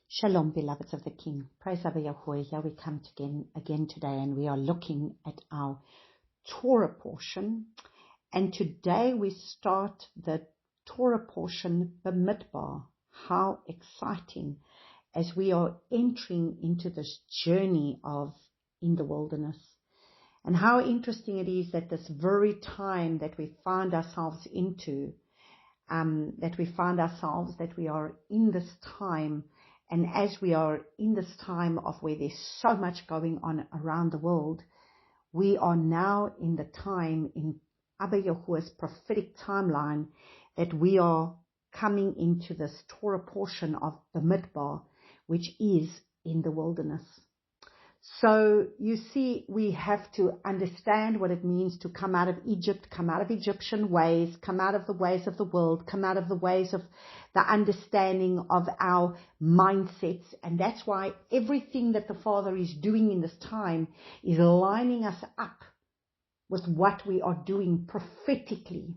Shalom, beloveds of the King. Praise Abba Yahuwah. Here we come again today, and we are looking at our Torah portion. And today we start the Torah portion, Bmidbar. How exciting as we are entering into this journey in the wilderness. And how interesting it is that this very time that we find ourselves into, that we are in this time. And as we are in this time of where there's so much going on around the world, we are now in the time in Abba Yahuwah's prophetic timeline that we are coming into this Torah portion of the Bmidbar, which is in the wilderness. So you see, we have to understand what it means to come out of Egypt, come out of Egyptian ways, come out of the ways of the world, come out of the ways of the understanding of our mindsets. And that's why everything that the Father is doing in this time is lining us up with what we are doing prophetically.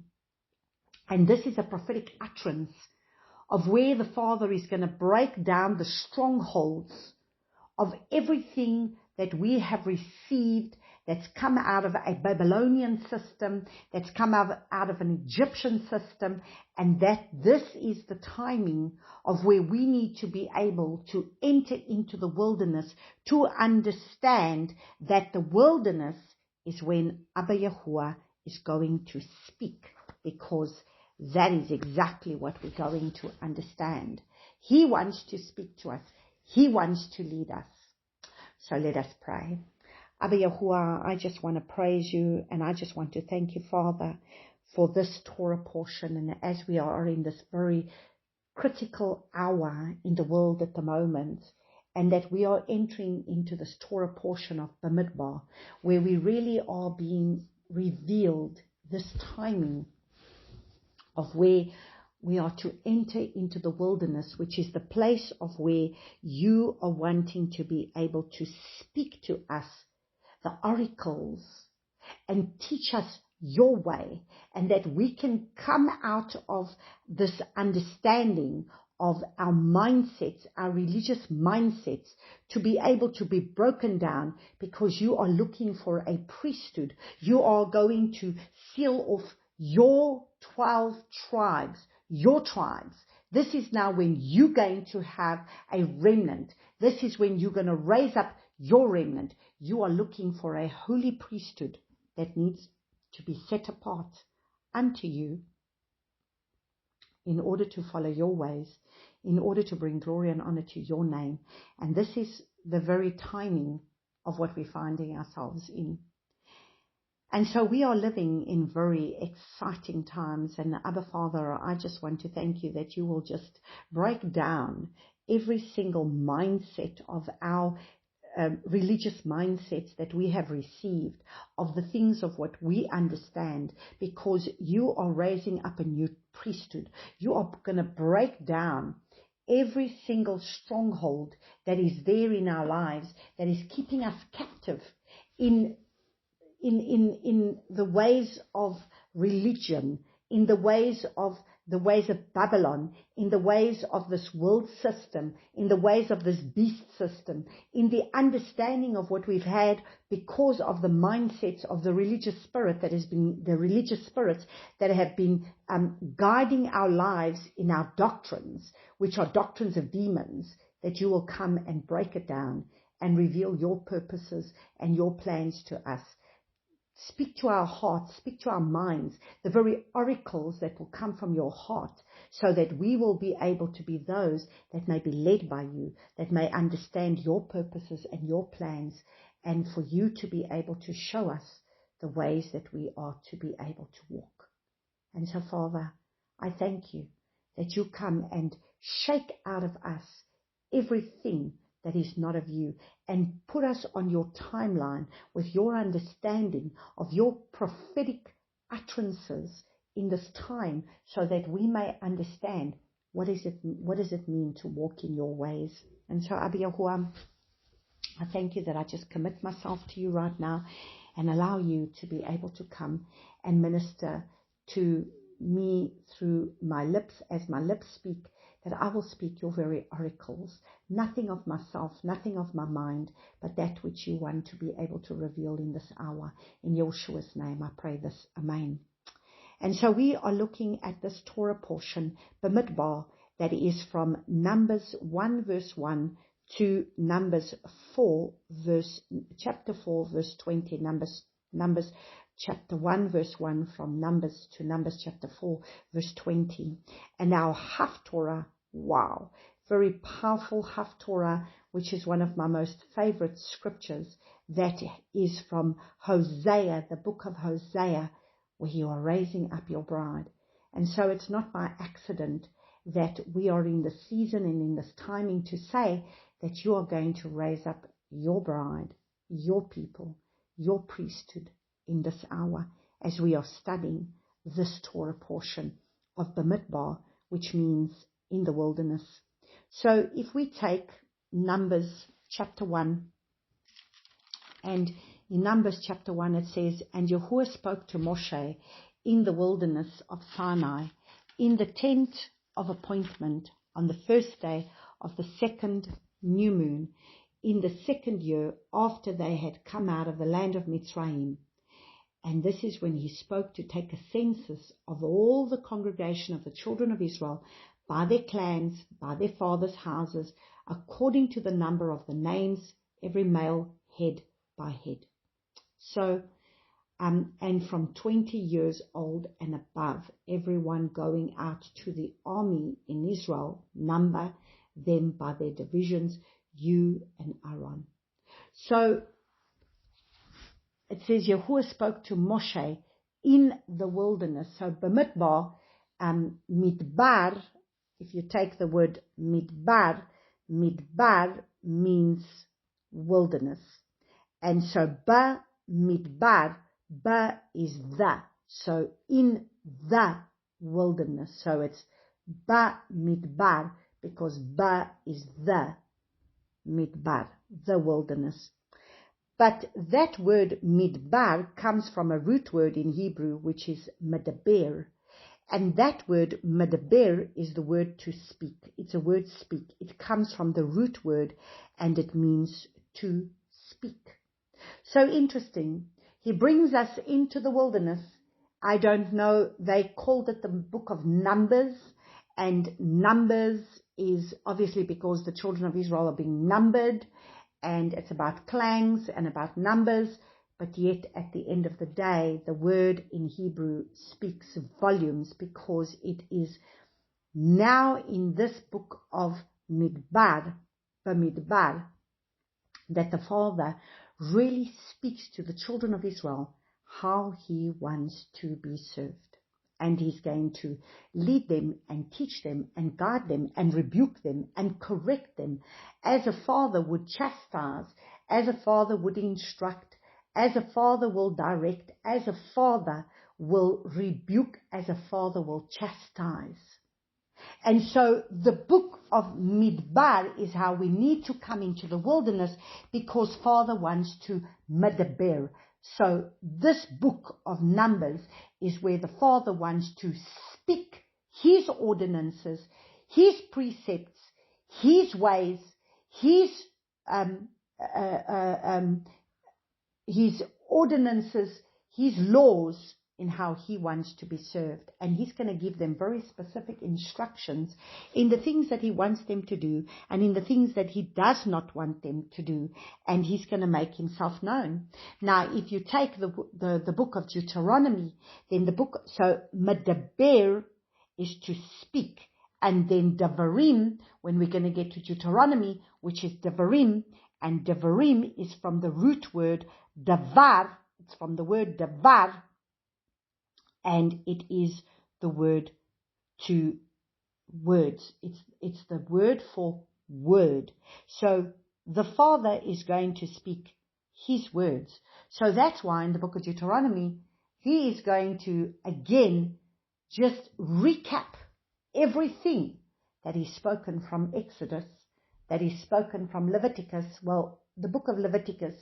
And this is a prophetic utterance of where the Father is going to break down the strongholds of everything that we have received that's come out of a Babylonian system, that's come out of an Egyptian system, and that this is the timing of where we need to be able to enter into the wilderness to understand that the wilderness is when Abba Yahuwah is going to speak, because that is exactly what we're going to understand. He wants to speak to us. He wants to lead us. So let us pray. Abba Yahuwah, I just want to praise you, and I just want to thank you, Father, for this Torah portion. And as we are in this very critical hour in the world at the moment, and that we are entering into this Torah portion of Bmidbar, where we really are being revealed this timing of where we are to enter into the wilderness, which is the place of where you are wanting to be able to speak to us, the oracles, and teach us your way, and that we can come out of this understanding of our mindsets, our religious mindsets, to be able to be broken down, because you are looking for a priesthood. You are going to seal off your 12 tribes, your tribes. This is now when you're going to have a remnant. This is when you're going to raise up your remnant. You are looking for a holy priesthood that needs to be set apart unto you in order to follow your ways, in order to bring glory and honor to your name. And this is the very timing of what we're finding ourselves in. And so we are living in very exciting times. And Abba Father, I just want to thank you that you will just break down every single mindset of our religious mindsets that we have received, of the things of what we understand, because you are raising up a new priesthood. You are going to break down every single stronghold that is there in our lives, that is keeping us captive in the ways of religion, in the ways of Babylon, in the ways of this world system, in the ways of this beast system, in the understanding of what we've had because of the mindsets of the religious spirit that has been, the religious spirits that have been guiding our lives in our doctrines, which are doctrines of demons, that you will come and break it down and reveal your purposes and your plans to us. Speak to our hearts, speak to our minds, the very oracles that will come from your heart, so that we will be able to be those that may be led by you, that may understand your purposes and your plans, and for you to be able to show us the ways that we are to be able to walk. And so, Father, I thank you that you come and shake out of us everything that is not of you, and put us on your timeline with your understanding of your prophetic utterances in this time, so that we may understand what does it mean to walk in your ways. And so, Abba Yahuwah, I thank you that I just commit myself to you right now and allow you to be able to come and minister to me through my lips, as my lips speak, that I will speak your very oracles, nothing of myself, nothing of my mind, but that which you want to be able to reveal in this hour. In Yeshua's name, I pray this. Amen. And so we are looking at this Torah portion, Bmidbar, that is from Numbers 1 verse 1 to Numbers chapter 4 verse 20, Numbers chapter 1 verse 1 from Numbers to Numbers chapter 4 verse 20. And our Haftorah, wow, very powerful Haftorah, which is one of my most favorite scriptures, that is from Hosea, the book of Hosea, where you are raising up your bride. And so it's not by accident that we are in the season and in this timing to say that you are going to raise up your bride, your people, your priesthood in this hour as we are studying this Torah portion of Bmidbar, which means in the wilderness. So if we take Numbers chapter 1, and in Numbers chapter 1 it says, "And Yahuwah spoke to Moshe in the wilderness of Sinai, in the tent of appointment, on the first day of the second new moon, in the second year after they had come out of the land of Mitzrayim." And this is when he spoke to take a census of all the congregation of the children of Israel by their clans, by their fathers' houses, according to the number of the names, every male head by head. So, and from 20 years old and above, everyone going out to the army in Israel, number them by their divisions, you and Aaron. So, it says Yahuwah spoke to Moshe in the wilderness. So Bmidbar, Midbar, if you take the word Midbar, Midbar means wilderness. And so Bmidbar, Ba is the. So in the wilderness. So it's Bmidbar because Ba is the Midbar, the wilderness. But that word Midbar comes from a root word in Hebrew, which is medaber. And that word medaber is the word to speak. It's a word speak. It comes from the root word and it means to speak. So interesting. He brings us into the wilderness. I don't know, they called it the book of Numbers. And Numbers is obviously because the children of Israel are being numbered. And it's about clans and about numbers, but yet at the end of the day, the word in Hebrew speaks volumes because it is now in this book of Bmidbar, that the Father really speaks to the children of Israel how he wants to be served. And he's going to lead them and teach them and guide them and rebuke them and correct them as a father would chastise, as a father would instruct, as a father will direct, as a father will rebuke, as a father will chastise. And so the book of Midbar is how we need to come into the wilderness because Father wants to medaber. So this book of Numbers is where the Father wants to speak his ordinances, his precepts, his ways, his ordinances, his laws in how he wants to be served. And he's going to give them very specific instructions in the things that he wants them to do and in the things that he does not want them to do. And he's going to make himself known. Now, if you take the book of Deuteronomy, then so medaber is to speak. And then devarim, when we're going to get to Deuteronomy, which is devarim, and devarim is from the root word davar. It's from the word davar, and it is the word to words. It's the word for word. So the Father is going to speak his words. So that's why in the book of Deuteronomy, he is going to again just recap everything that is spoken from Exodus, that is spoken from Leviticus. Well, the book of Leviticus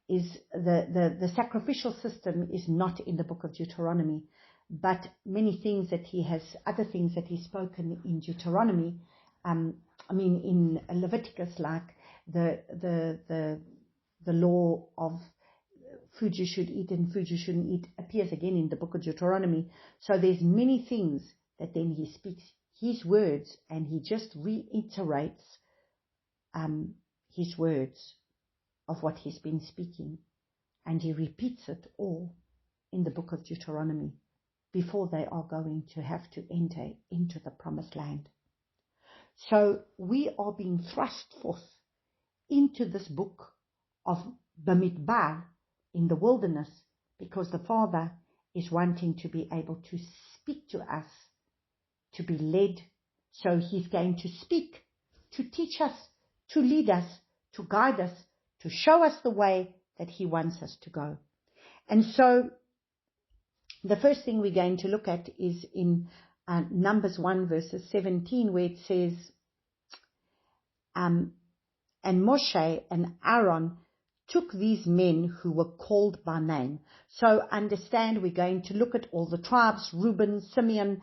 is the sacrificial system is not in the book of Deuteronomy. but many things that he has, other things that he's spoken in Deuteronomy, in Leviticus, like the law of food you should eat and food you shouldn't eat, appears again in the book of Deuteronomy. So there's many things that then he speaks his words, and he just reiterates his words of what he's been speaking, and he repeats it all in the book of Deuteronomy before they are going to have to enter into the promised land. So we are being thrust forth into this book of Bmidbar in the wilderness, because the Father is wanting to be able to speak to us, to be led. So he's going to speak, to teach us, to lead us, to guide us, to show us the way that he wants us to go. And so the first thing we're going to look at is in Numbers 1 verses 17, where it says, and Moshe and Aaron took these men who were called by name. So understand, we're going to look at all the tribes: Reuben, Simeon,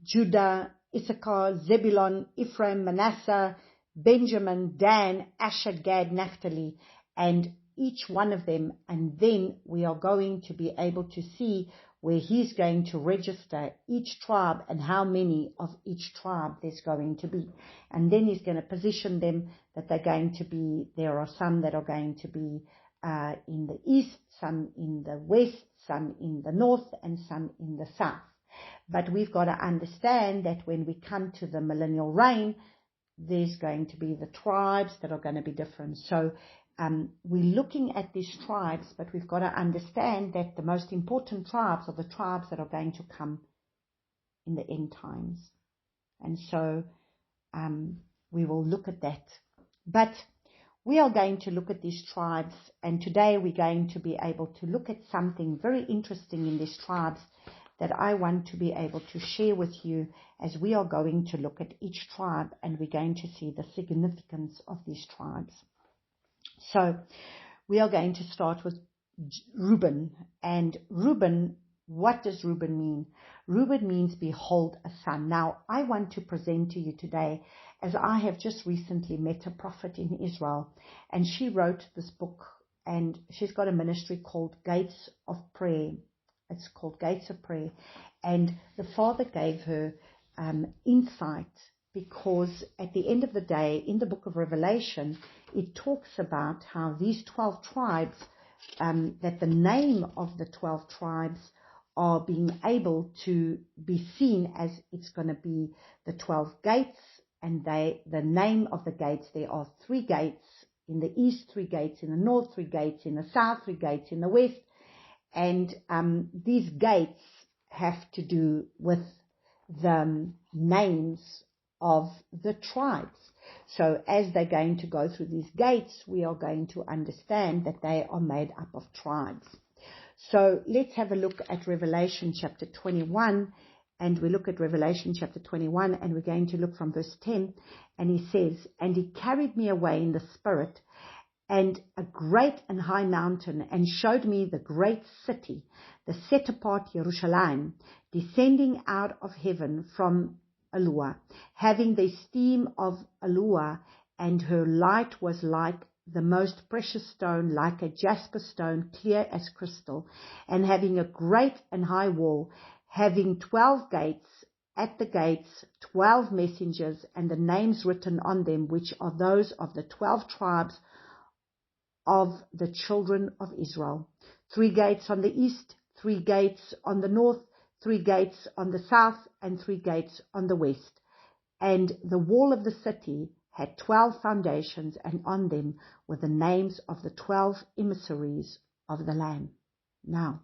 Judah, Issachar, Zebulun, Ephraim, Manasseh, Benjamin, Dan, Asher, Gad, Naphtali, and each one of them. And then we are going to be able to see where he's going to register each tribe and how many of each tribe there's going to be. And then he's going to position them that they're going to be, there are some that are going to be in the east, some in the west, some in the north, and some in the south. But we've got to understand that when we come to the millennial reign, there's going to be the tribes that are going to be different. So we're looking at these tribes, but we've got to understand that the most important tribes are the tribes that are going to come in the end times. And so we will look at that. But we are going to look at these tribes, and today we're going to be able to look at something very interesting in these tribes that I want to be able to share with you, as we are going to look at each tribe and we're going to see the significance of these tribes. So we are going to start with Reuben. And Reuben, what does Reuben mean? Reuben means behold a son. Now I want to present to you today, as I have just recently met a prophet in Israel, and she wrote this book, and she's got a ministry called Gates of Prayer. It's called Gates of Prayer. And the Father gave her insight, because at the end of the day, in the book of Revelation, it talks about how these 12 tribes, that the name of the 12 tribes are being able to be seen as it's going to be the 12 gates. And the name of the gates, there are 3 gates in the east, 3 gates in the north, 3 gates in the south, 3 gates in the west. And these gates have to do with the names of the tribes. So as they're going to go through these gates, we are going to understand that they are made up of tribes. So let's have a look at Revelation chapter 21. And we look at Revelation chapter 21, and we're going to look from verse 10. And he says, and he carried me away in the spirit, and a great and high mountain, and showed me the great city, the set apart Jerusalem, descending out of heaven from Eloah, having the esteem of Eloah, and her light was like the most precious stone, like a jasper stone, clear as crystal, and having a great and high wall, having 12 gates, at the gates 12 messengers, and the names written on them, which are those of the 12 tribes of the children of Israel. 3 gates on the east, 3 gates on the north, 3 gates on the south, and 3 gates on the west. And the wall of the city had 12 foundations, and on them were the names of the 12 emissaries of the Lamb. Now,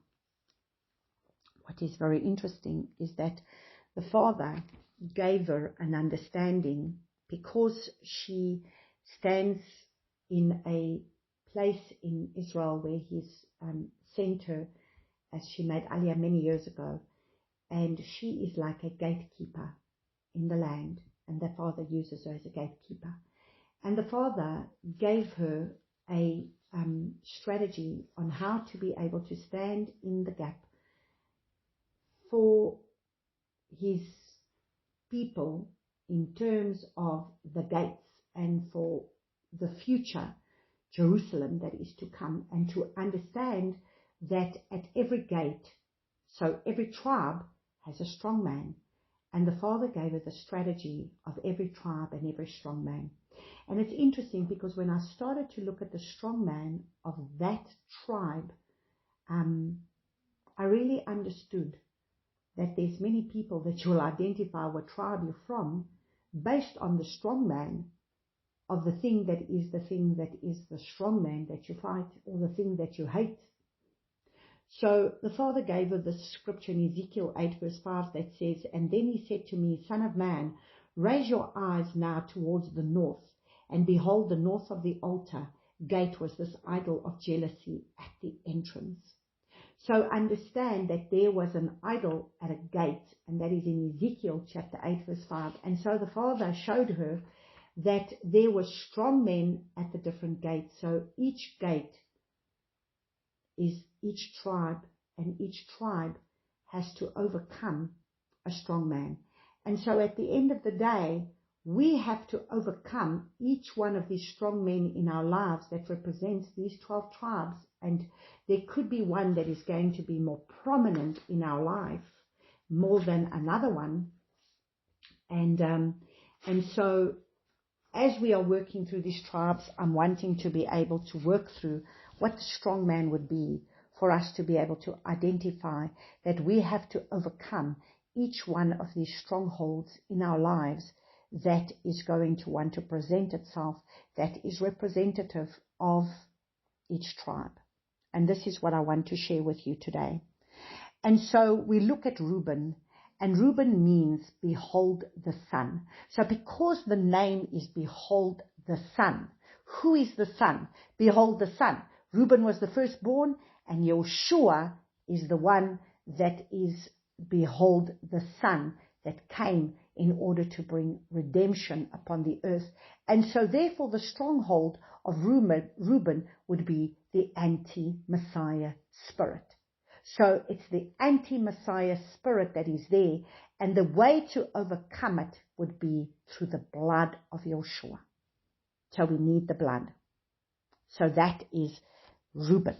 what is very interesting is that the Father gave her an understanding, because she stands in a place in Israel where he's sent her, as she made Aliyah many years ago, and she is like a gatekeeper in the land, and the Father uses her as a gatekeeper. And the Father gave her a strategy on how to be able to stand in the gap for his people in terms of the gates and for the future Jerusalem that is to come, and to understand that at every gate, so every tribe has a strong man, and the Father gave her the strategy of every tribe and every strong man. And it's interesting because when I started to look at the strong man of that tribe, I really understood that there's many people that you'll identify what tribe you're from based on the strong man of the thing that is the strong man that you fight, or the thing that you hate. So the Father gave her this scripture in Ezekiel 8 verse 5 that says, "And then he said to me, Son of man, raise your eyes now towards the north, and behold, the north of the altar gate was this idol of jealousy at the entrance." So understand that there was an idol at a gate, and that is in Ezekiel chapter 8 verse 5. And so the Father showed her that there were strong men at the different gates. So each gate is each tribe, and each tribe has to overcome a strong man. And so at the end of the day, we have to overcome each one of these strong men in our lives that represents these 12 tribes. And there could be one that is going to be more prominent in our life more than another one. And so as we are working through these tribes, I'm wanting to be able to work through what the strong man would be, for us to be able to identify that we have to overcome each one of these strongholds in our lives that is going to want to present itself, that is representative of each tribe. And this is what I want to share with you today. And so we look at Reuben, and Reuben means behold the sun. So because the name is behold the sun, who is the sun? Behold the sun. Reuben was the firstborn, and Yeshua is the one that is behold the sun that came in order to bring redemption upon the earth. And so therefore the stronghold of Reuben would be the anti-Messiah spirit. So it's the anti-Messiah spirit that is there, and the way to overcome it would be through the blood of Yeshua. So we need the blood. So that is Reuben.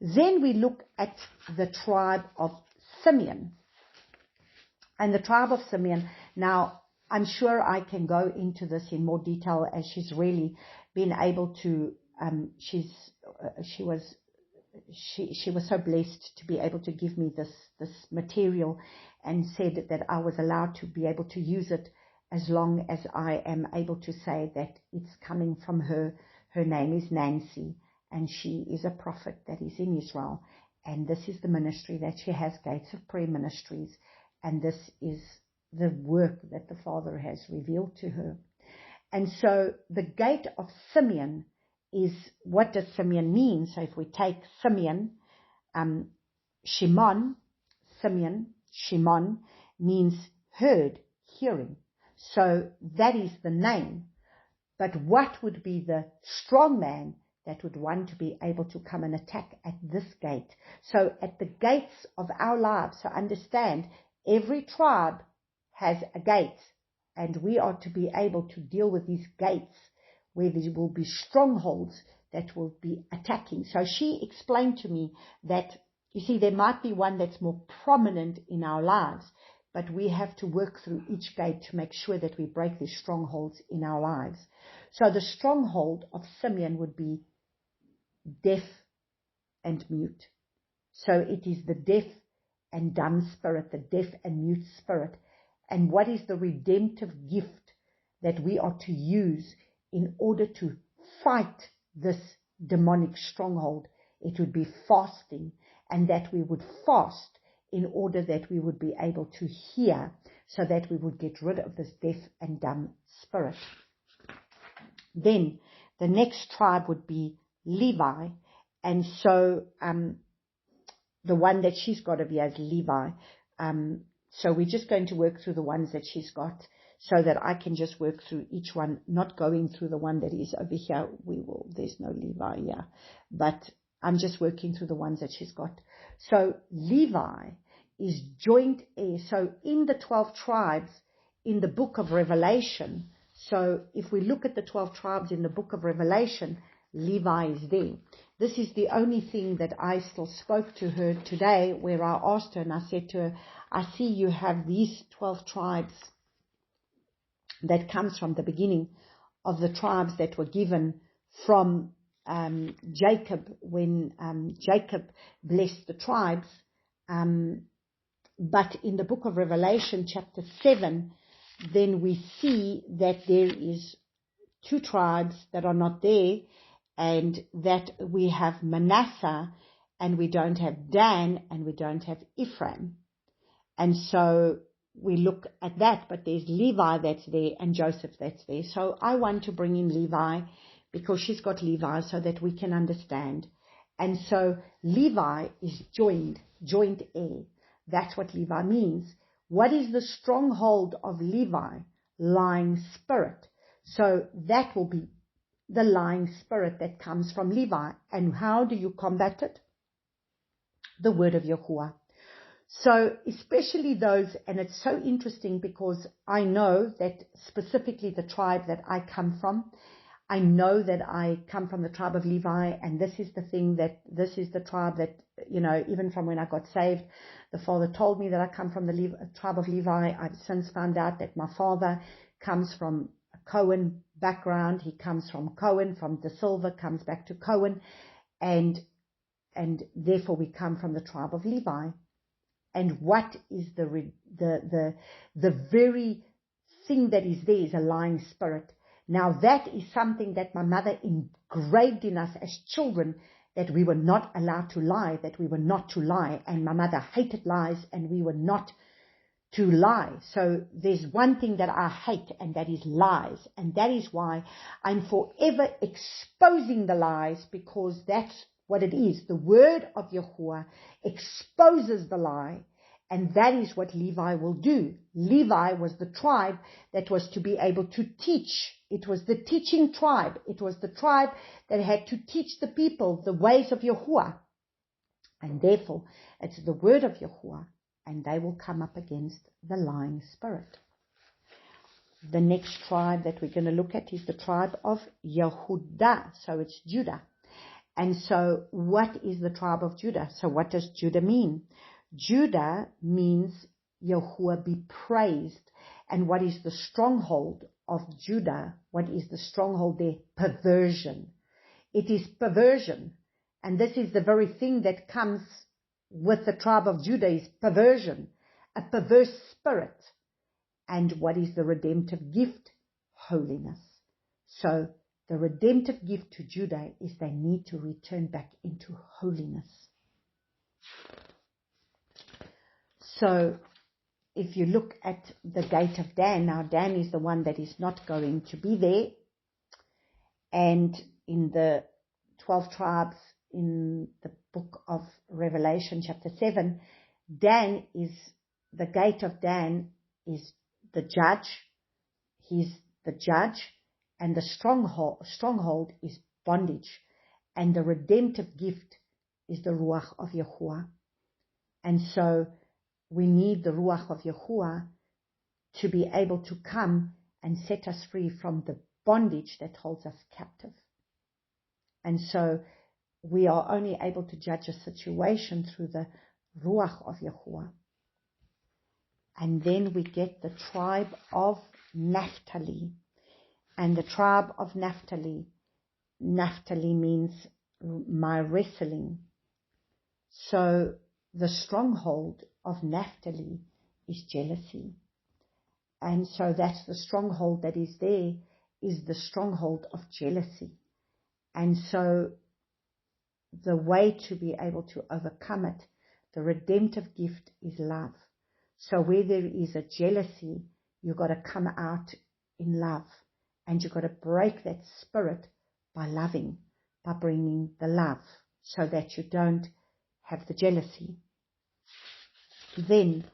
Then we look at the tribe of Simeon. And the tribe of Simeon, now I'm sure I can go into this in more detail, as she's really been able to, she was so blessed to be able to give me this material, and said that I was allowed to be able to use it as long as I am able to say that it's coming from her. Her name is Nancy, and she is a prophet that is in Israel. And this is the ministry that she has, Gates of Prayer Ministries. And this is the work that the Father has revealed to her. And so the gate of Simeon is, what does Simeon mean? So if we take Simeon, Shimon, Simeon, Shimon means heard, hearing. So that is the name. But what would be the strong man that would want to be able to come and attack at this gate? So at the gates of our lives, so understand, every tribe has a gate, and we are to be able to deal with these gates where there will be strongholds that will be attacking. So she explained to me that, you see, there might be one that's more prominent in our lives, but we have to work through each gate to make sure that we break these strongholds in our lives. So the stronghold of Simeon would be deaf and mute. So it is the deaf and dumb spirit, the deaf and mute spirit. And what is the redemptive gift that we are to use in order to fight this demonic stronghold? It would be fasting, and that we would fast in order that we would be able to hear, so that we would get rid of this deaf and dumb spirit. Then the next tribe would be Levi, and so the one that she's got over here is Levi. So we're just going to work through the ones that she's got, so that I can just work through each one, not going through the one that is over here. There's no Levi here, but I'm just working through the ones that she's got. So Levi is joint heir. So in the 12 tribes in the book of Revelation, so if we look at the 12 tribes in the book of Revelation, Levi is there. This is the only thing that I still spoke to her today, where I asked her and I said to her, I see you have these 12 tribes that comes from the beginning of the tribes that were given from Jacob when Jacob blessed the tribes. But in the book of Revelation, chapter 7, then we see that there is 2 tribes that are not there, and that we have Manasseh, and we don't have Dan, and we don't have Ephraim. And so we look at that, but there's Levi that's there and Joseph that's there. So I want to bring in Levi because she's got Levi so that we can understand. And so Levi is joint heir. That's what Levi means. What is the stronghold of Levi? Lying spirit. So that will be the lying spirit that comes from Levi. And how do you combat it? The word of Yahuwah. So especially those, and it's so interesting because I know that specifically the tribe that I come from, I know that I come from the tribe of Levi, and this is the thing that, this is the tribe that, even from when I got saved, the Father told me that I come from the tribe of Levi. I've since found out that my father comes from a Cohen background. He comes from Cohen, from the silver, comes back to Cohen, and therefore we come from the tribe of Levi. And what is the very thing that is there is a lying spirit. Now that is something that my mother engraved in us as children, that we were not allowed to lie, that we were not to lie. And my mother hated lies, and we were not to lie. So there's one thing that I hate, and that is lies. And that is why I'm forever exposing the lies, because that's what it is. The word of Yahuwah exposes the lie, and that is what Levi will do. Levi was the tribe that was to be able to teach. It was the teaching tribe. It was the tribe that had to teach the people the ways of Yahuwah. And therefore, it's the word of Yahuwah, and they will come up against the lying spirit. The next tribe that we're going to look at is the tribe of Yehudah. So it's Judah. And so what is the tribe of Judah? So what does Judah mean? Judah means Yahuwah be praised. And what is the stronghold of Judah? What is the stronghold there? Perversion. It is perversion. And this is the very thing that comes with the tribe of Judah, is perversion, a perverse spirit. And what is the redemptive gift? Holiness. So the redemptive gift to Judah is they need to return back into holiness. So if you look at the gate of Dan, now Dan is the one that is not going to be there. And in the 12 tribes in the book of Revelation chapter 7, Dan is, the gate of Dan is the judge. He's the judge. And the stronghold is bondage. And the redemptive gift is the Ruach of Yahuwah. And so we need the Ruach of Yahuwah to be able to come and set us free from the bondage that holds us captive. And so we are only able to judge a situation through the Ruach of Yahuwah. And then we get the tribe of Naphtali. And the tribe of Naphtali, Naphtali means my wrestling. So the stronghold of Naphtali is jealousy. And so that's the stronghold that is there, is the stronghold of jealousy. And so the way to be able to overcome it, the redemptive gift is love. So where there is a jealousy, you've got to come out in love. And you've got to break that spirit by loving, by bringing the love, so that you don't have the jealousy. Then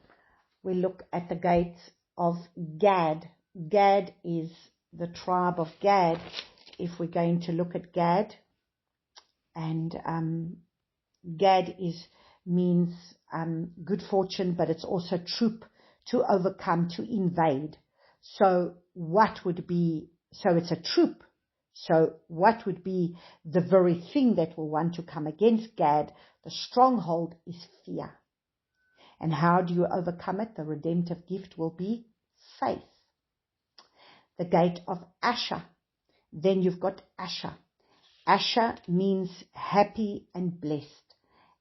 we look at the gates of Gad. Gad is the tribe of Gad. If we're going to look at Gad, and Gad is means good fortune, but it's also troop, to overcome, to invade. So it's a troop. So what would be the very thing that will want to come against Gad? The stronghold is fear. And how do you overcome it? The redemptive gift will be faith. The gate of Asher. Then you've got Asher. Asher means happy and blessed.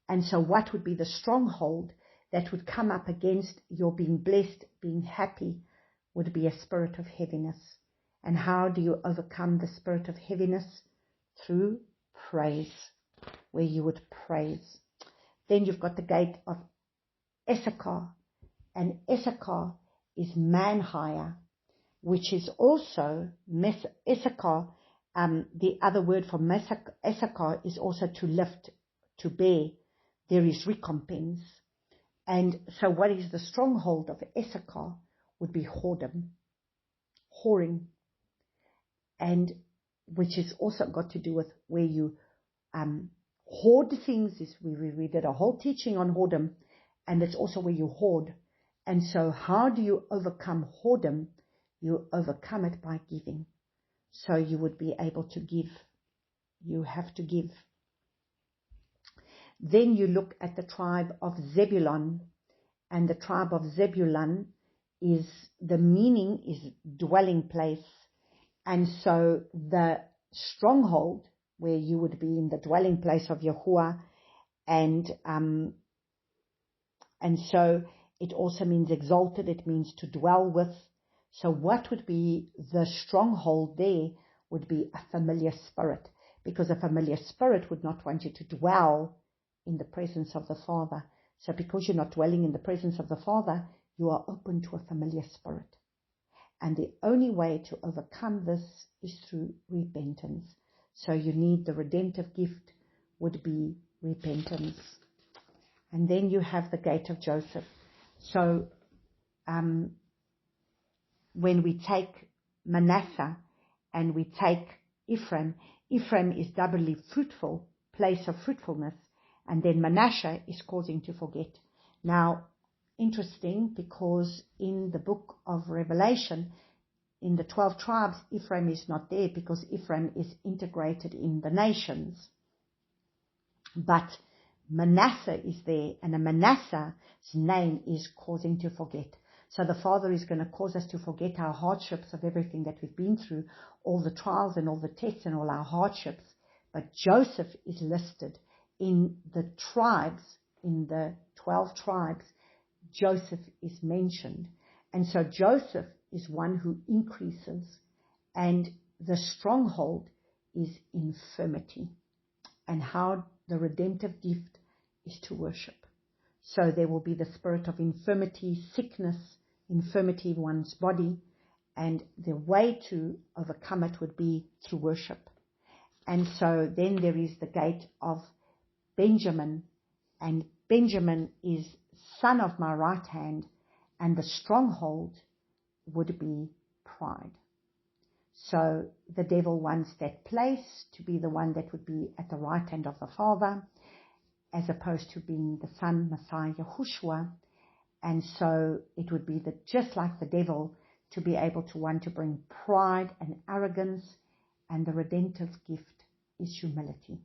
And so what would be the stronghold that would come up against your being blessed, being happy, would be a spirit of heaviness. And how do you overcome the spirit of heaviness? Through praise, where you would praise. Then you've got the gate of Issachar. And Issachar is man hire, which is also Issachar. The other word for Issachar is also to lift, to bear. There is recompense. And so what is the stronghold of Issachar would be whoredom, whoring, and which is also got to do with where you hoard things. We did a whole teaching on whoredom, and it's also where you hoard. And so how do you overcome whoredom? You overcome it by giving. So you would be able to give. You have to give. Then you look at the tribe of Zebulun, and the tribe of Zebulun is, the meaning is dwelling place. And so the stronghold, where you would be in the dwelling place of Yahuwah, and so it also means exalted, it means to dwell with. So what would be the stronghold there would be a familiar spirit, because a familiar spirit would not want you to dwell in the presence of the Father. So because you're not dwelling in the presence of the Father, you are open to a familiar spirit. And the only way to overcome this is through repentance. So you need, the redemptive gift would be repentance. And then you have the gate of Joseph. So when we take Manasseh and we take Ephraim, Ephraim is doubly fruitful, place of fruitfulness, and then Manasseh is causing to forget. Now, interesting, because in the book of Revelation, in the 12 tribes, Ephraim is not there because Ephraim is integrated in the nations. But Manasseh is there, and a Manasseh's name is causing to forget. So the Father is going to cause us to forget our hardships of everything that we've been through, all the trials and all the tests and all our hardships. But Joseph is listed in the tribes, in the 12 tribes. Joseph is mentioned. And so Joseph is one who increases, and the stronghold is infirmity. And how the redemptive gift is to worship. So there will be the spirit of infirmity, sickness, infirmity in one's body, and the way to overcome it would be through worship. And so then there is the gate of Benjamin, and Benjamin is son of my right hand, and the stronghold would be pride. So the devil wants that place to be the one that would be at the right hand of the Father, as opposed to being the Son, Messiah, Yahushua. And so it would be just like the devil, to be able to want to bring pride and arrogance, and the redemptive gift is humility.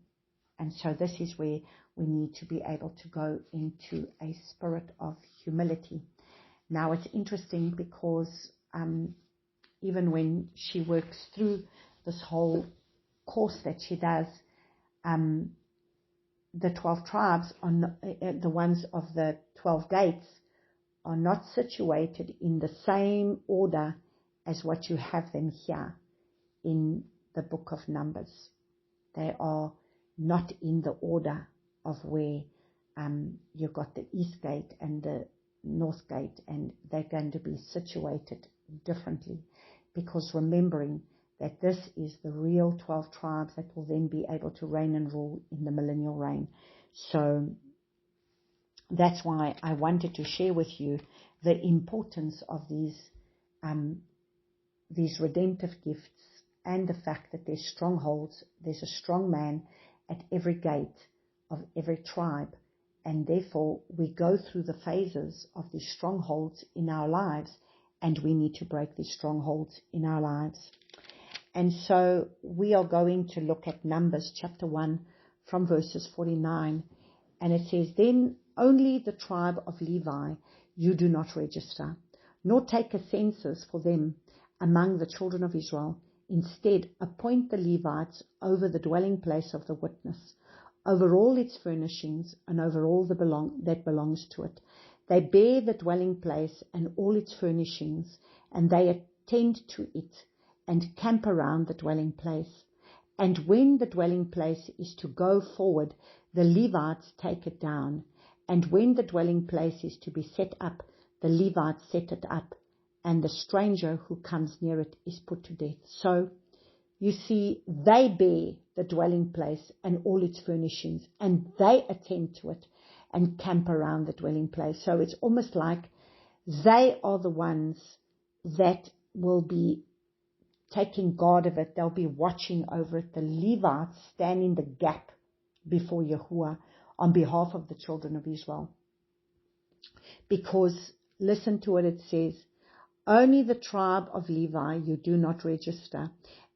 And so this is where we need to be able to go into a spirit of humility. Now it's interesting because even when she works through this whole course that she does, the 12 tribes, the ones of the 12 gates, are not situated in the same order as what you have them here in the book of Numbers. They are not in the order of where you've got the east gate and the north gate, and they're going to be situated differently, because remembering that this is the real 12 tribes that will then be able to reign and rule in the millennial reign. So that's why I wanted to share with you the importance of these redemptive gifts, and the fact that there's strongholds. There's a strong man at every gate of every tribe, And therefore, we go through the phases of these strongholds in our lives, and we need to break these strongholds in our lives. And so we are going to look at Numbers chapter 1 from verses 49. And it says, "Then only the tribe of Levi you do not register, nor take a census for them among the children of Israel. Instead, appoint the Levites over the dwelling place of the witness, over all its furnishings, and over all that belongs to it. They bear the dwelling place and all its furnishings, and they attend to it, and camp around the dwelling place. And when the dwelling place is to go forward, the Levites take it down. And when the dwelling place is to be set up, the Levites set it up, and the stranger who comes near it is put to death." So, you see, they bear the dwelling place and all its furnishings, and they attend to it and camp around the dwelling place. So it's almost like they are the ones that will be taking guard of it. They'll be watching over it. The Levites stand in the gap before Yahuwah on behalf of the children of Israel. Because, listen to what it says, "Only the tribe of Levi you do not register,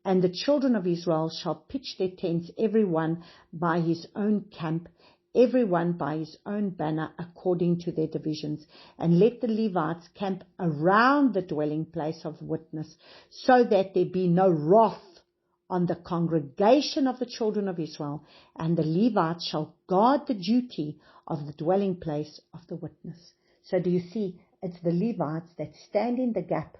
and the children of Israel shall pitch their tents, every one by his own camp, every one by his own banner, according to their divisions. And let the Levites camp around the dwelling place of witness, so that there be no wrath on the congregation of the children of Israel. And the Levites shall guard the duty of the dwelling place of the witness." So do you see, it's the Levites that stand in the gap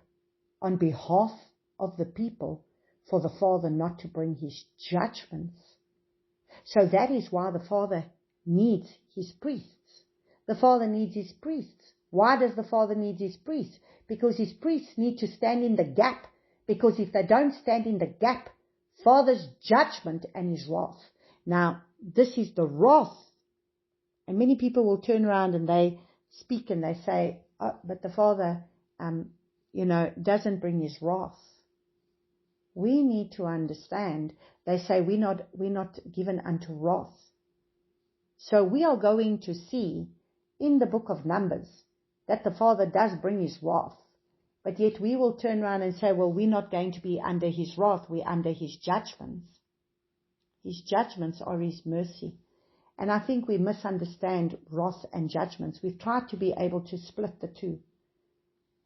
on behalf of the people for the Father not to bring his judgments. So that is why the Father needs his priests. The Father needs his priests. Why does the Father need his priests? Because his priests need to stand in the gap. Because if they don't stand in the gap, Father's judgment and his wrath. Now, this is the wrath. And many people will turn around and they speak and they say, "Oh, but the Father, doesn't bring his wrath." We need to understand, they say we're not given unto wrath. So we are going to see in the book of Numbers that the Father does bring his wrath. But yet we will turn around and say, well, we're not going to be under his wrath, we're under his judgments. His judgments are his mercy. And I think we misunderstand wrath and judgments. We've tried to be able to split the two.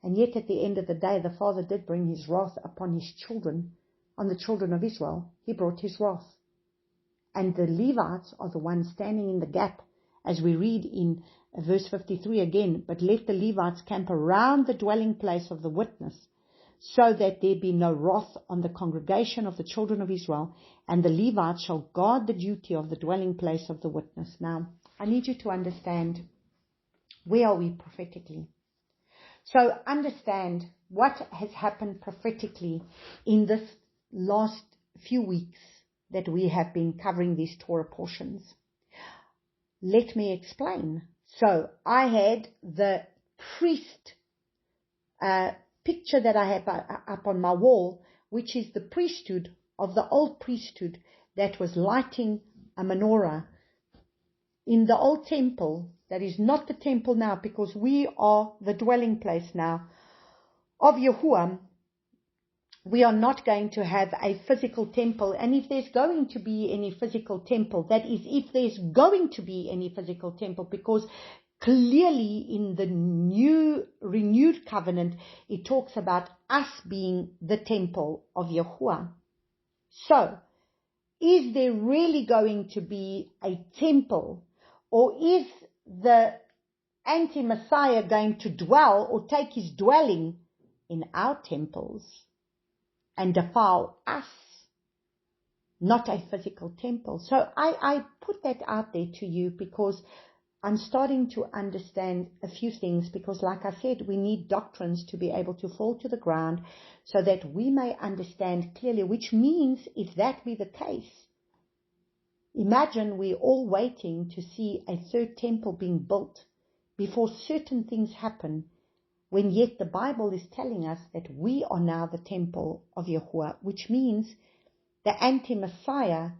And yet at the end of the day, the Father did bring his wrath upon his children, on the children of Israel. He brought his wrath. And the Levites are the ones standing in the gap, as we read in verse 53 again. "But let the Levites camp around the dwelling place of the witness, so that there be no wrath on the congregation of the children of Israel, and the Levites shall guard the duty of the dwelling place of the witness." Now, I need you to understand, where are we prophetically? So understand what has happened prophetically in this last few weeks that we have been covering these Torah portions. Let me explain. So I had the priest picture that I have up on my wall, which is the priesthood of the old priesthood that was lighting a menorah in the old temple. That is not the temple now, because we are the dwelling place now of Yahuwah. We are not going to have a physical temple. And if there's going to be any physical temple, that is if there's going to be any physical temple, because clearly in the new renewed covenant, it talks about us being the temple of Yahuwah. So, is there really going to be a temple, or is the anti-Messiah going to dwell or take his dwelling in our temples and defile us, not a physical temple? So I put that out there to you because I'm starting to understand a few things, because like I said, we need doctrines to be able to fall to the ground so that we may understand clearly, which means if that be the case, imagine we're all waiting to see a third temple being built before certain things happen, when yet the Bible is telling us that we are now the temple of Yahuwah, which means the anti-Messiah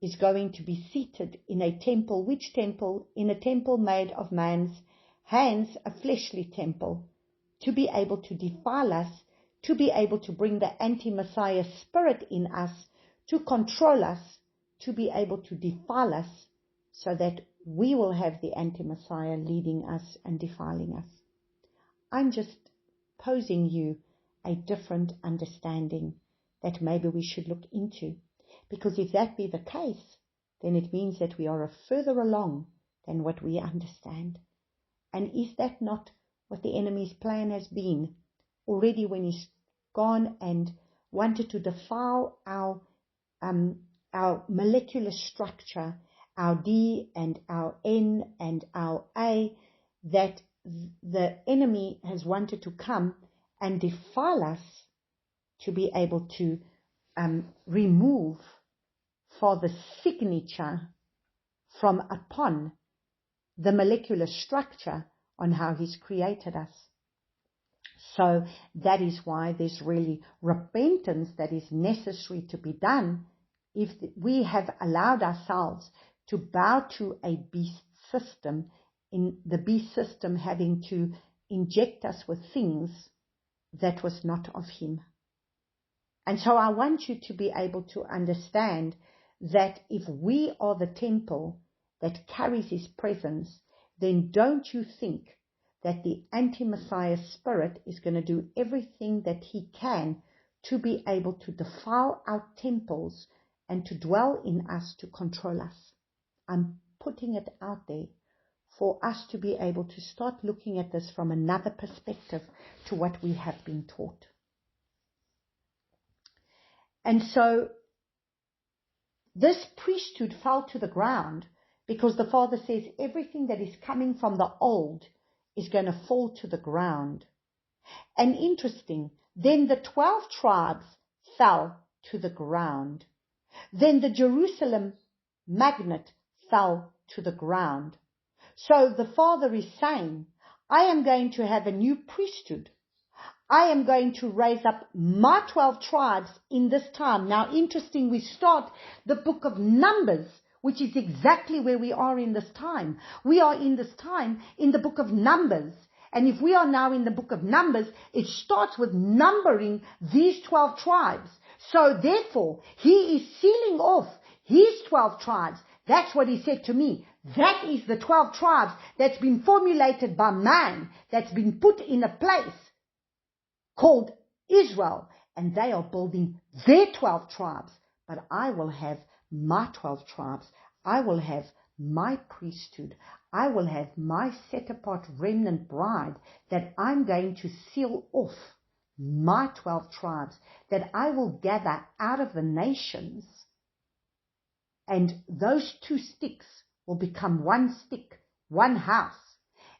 is going to be seated in a temple. Which temple? In a temple made of man's hands, a fleshly temple, to be able to defile us, to be able to bring the anti-Messiah spirit in us, to control us, to be able to defile us, so that we will have the anti-Messiah leading us and defiling us. I'm just posing you a different understanding that maybe we should look into. Because if that be the case, then it means that we are further along than what we understand. And is that not what the enemy's plan has been already when he's gone and wanted to defile our molecular structure, our D and our N and our A, that the enemy has wanted to come and defile us to be able to remove for the signature from upon the molecular structure on how he's created us. So that is why there's really repentance that is necessary to be done if we have allowed ourselves to bow to a beast system, in the beast system having to inject us with things that was not of him. And so I want you to be able to understand that if we are the temple that carries his presence, then don't you think that the anti-Messiah spirit is going to do everything that he can to be able to defile our temples and to dwell in us to control us. I'm putting it out there for us to be able to start looking at this from another perspective to what we have been taught. And so this priesthood fell to the ground because the Father says everything that is coming from the old is going to fall to the ground. And interesting, then the 12 tribes fell to the ground. Then the Jerusalem magnet fell to the ground. So the Father is saying, I am going to have a new priesthood. I am going to raise up my 12 tribes in this time. Now, interesting, we start the book of Numbers, which is exactly where we are in this time. We are in this time in the book of Numbers. And if we are now in the book of Numbers, it starts with numbering these 12 tribes. So therefore, he is sealing off his 12 tribes. That's what he said to me. That is the 12 tribes that's been formulated by man, that's been put in a place called Israel, and they are building their 12 tribes. But I will have my 12 tribes. I will have my priesthood. I will have my set-apart remnant bride that I'm going to seal off my 12 tribes, that I will gather out of the nations, and those two sticks will become one stick, one house.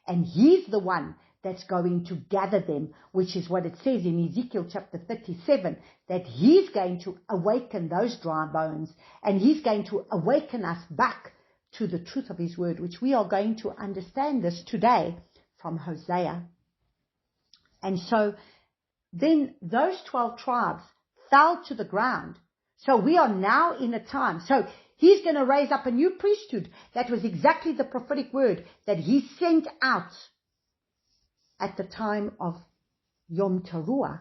And he's the one that's going to gather them, which is what it says in Ezekiel chapter 37, that he's going to awaken those dry bones, and he's going to awaken us back to the truth of his word, which we are going to understand this today from Hosea. And so then those 12 tribes fell to the ground. So we are now in a time. So he's going to raise up a new priesthood. That was exactly the prophetic word that he sent out at the time of Yom Teruah,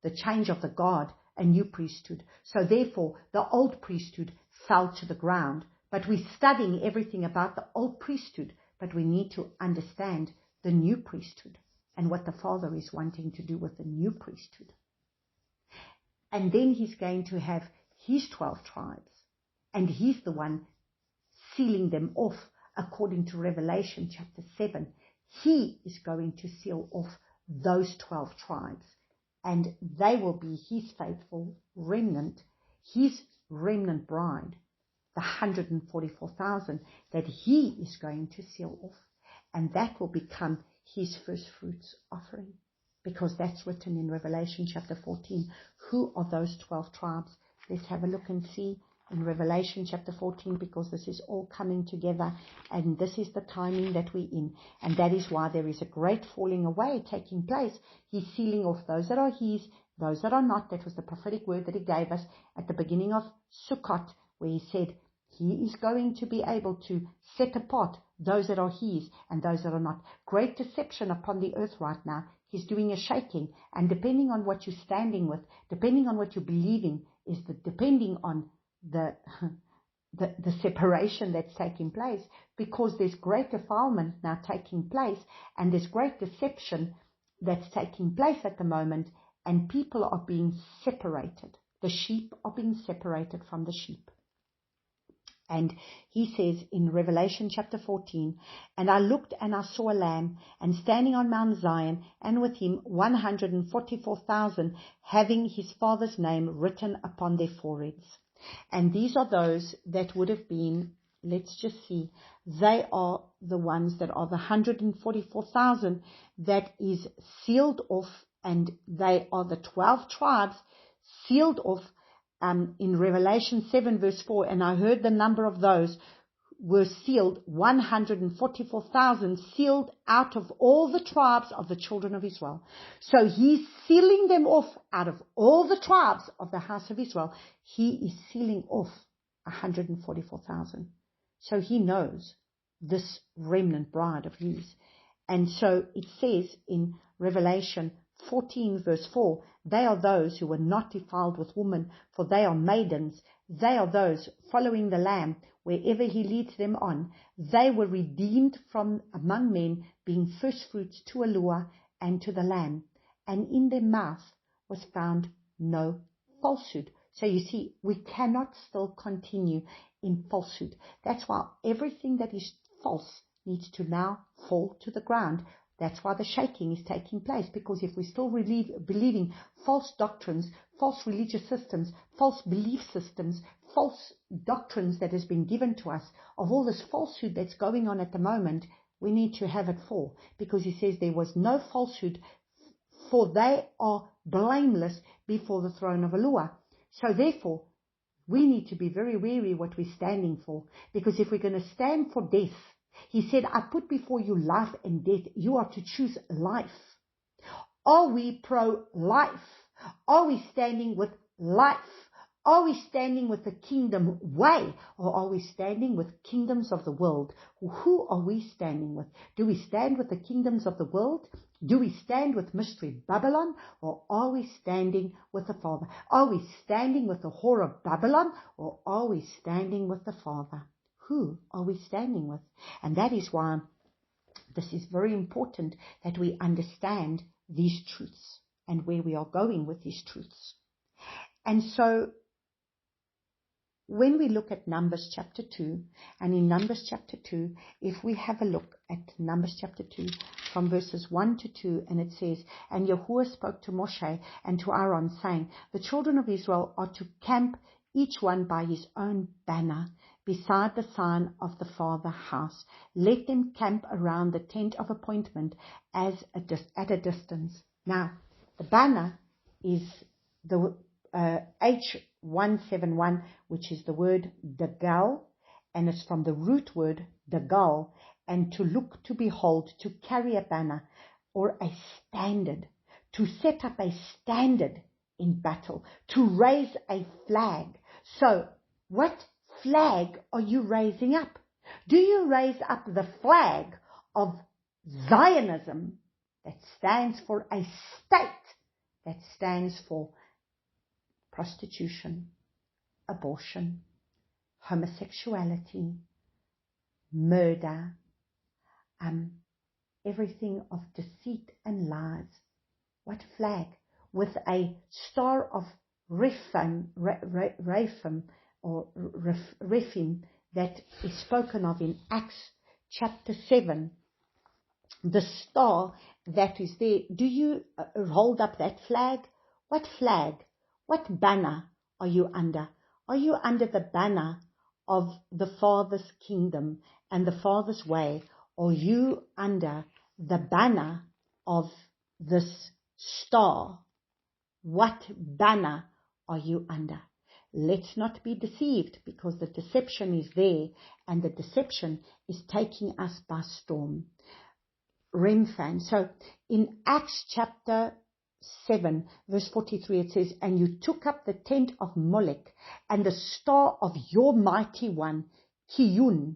the change of the guard, a new priesthood. So therefore, the old priesthood fell to the ground. But we're studying everything about the old priesthood, but we need to understand the new priesthood and what the Father is wanting to do with the new priesthood. And then he's going to have his 12 tribes, and he's the one sealing them off according to Revelation chapter 7. He is going to seal off those 12 tribes, and they will be his faithful remnant, his remnant bride, the 144,000 that he is going to seal off, and that will become his first fruits offering, because that's written in Revelation chapter 14. Who are those 12 tribes? Let's have a look and see in Revelation chapter 14, because this is all coming together, and this is the timing that we're in, and that is why there is a great falling away taking place. He's sealing off those that are his, those that are not. That was the prophetic word that he gave us at the beginning of Sukkot, where he said He is going to be able to set apart those that are his and those that are not. Great deception upon the earth right now. He's doing a shaking. And depending on what you're standing with, depending on what you're believing, depending on the separation that's taking place, because there's great defilement now taking place, and there's great deception that's taking place at the moment, and people are being separated. The sheep are being separated from the sheep. And he says in Revelation chapter 14, and I looked and I saw a lamb, and standing on Mount Zion, and with him 144,000, having his father's name written upon their foreheads. And these are those that would have been, let's just see, they are the ones that are the 144,000 that is sealed off, and they are the 12 tribes sealed off. In Revelation 7 verse 4, and I heard the number of those were sealed, 144,000 sealed out of all the tribes of the children of Israel. So he's sealing them off out of all the tribes of the house of Israel. He is sealing off 144,000. So he knows this remnant bride of his. And so it says in Revelation 14 verse 4, they are those who were not defiled with woman, for they are maidens. They are those following the Lamb wherever he leads them on. They were redeemed from among men, being firstfruits to Allure and to the Lamb. And in their mouth was found no falsehood. So you see, we cannot still continue in falsehood. That's why everything that is false needs to now fall to the ground. That's why the shaking is taking place, because if we're still believing false doctrines, false religious systems, false belief systems, false doctrines that has been given to us, of all this falsehood that's going on at the moment, we need to have it fall, because he says there was no falsehood, for they are blameless before the throne of Allure. So therefore, we need to be very wary what we're standing for, because if we're going to stand for death, he said, I put before you life and death. You are to choose life. Are we pro-life? Are we standing with life? Are we standing with the kingdom way? Or are we standing with kingdoms of the world? Who are we standing with? Do we stand with the kingdoms of the world? Do we stand with Mystery Babylon? Or are we standing with the Father? Are we standing with the whore of Babylon? Or are we standing with the Father? Who are we standing with? And that is why this is very important that we understand these truths and where we are going with these truths. And so when we look at Numbers chapter 2, and in Numbers chapter 2, if we have a look at Numbers chapter 2 from verses 1 to 2, and it says, and Yahuwah spoke to Moshe and to Aaron, saying, the children of Israel are to camp each one by his own banner, beside the sign of the Father house. Let them camp around the tent of appointment at a distance. Now, the banner is the H171, which is the word dagal, and it's from the root word dagal, and to look, to behold, to carry a banner or a standard, to set up a standard in battle, to raise a flag. So, what flag are you raising up? Do you raise up the flag of Zionism that stands for a state, that stands for prostitution, abortion, homosexuality, murder, everything of deceit and lies? What flag? With a star of Rephim, or Rephim, that is spoken of in Acts chapter 7. The star that is there. Do you hold up that flag? What flag? What banner are you under? Are you under the banner of the Father's kingdom and the Father's way? Or are you under the banner of this star? What banner are you under? Let's not be deceived, because the deception is there, and the deception is taking us by storm. Remfan. So in Acts chapter 7, verse 43, it says, and you took up the tent of Molech and the star of your mighty one, Kiyun,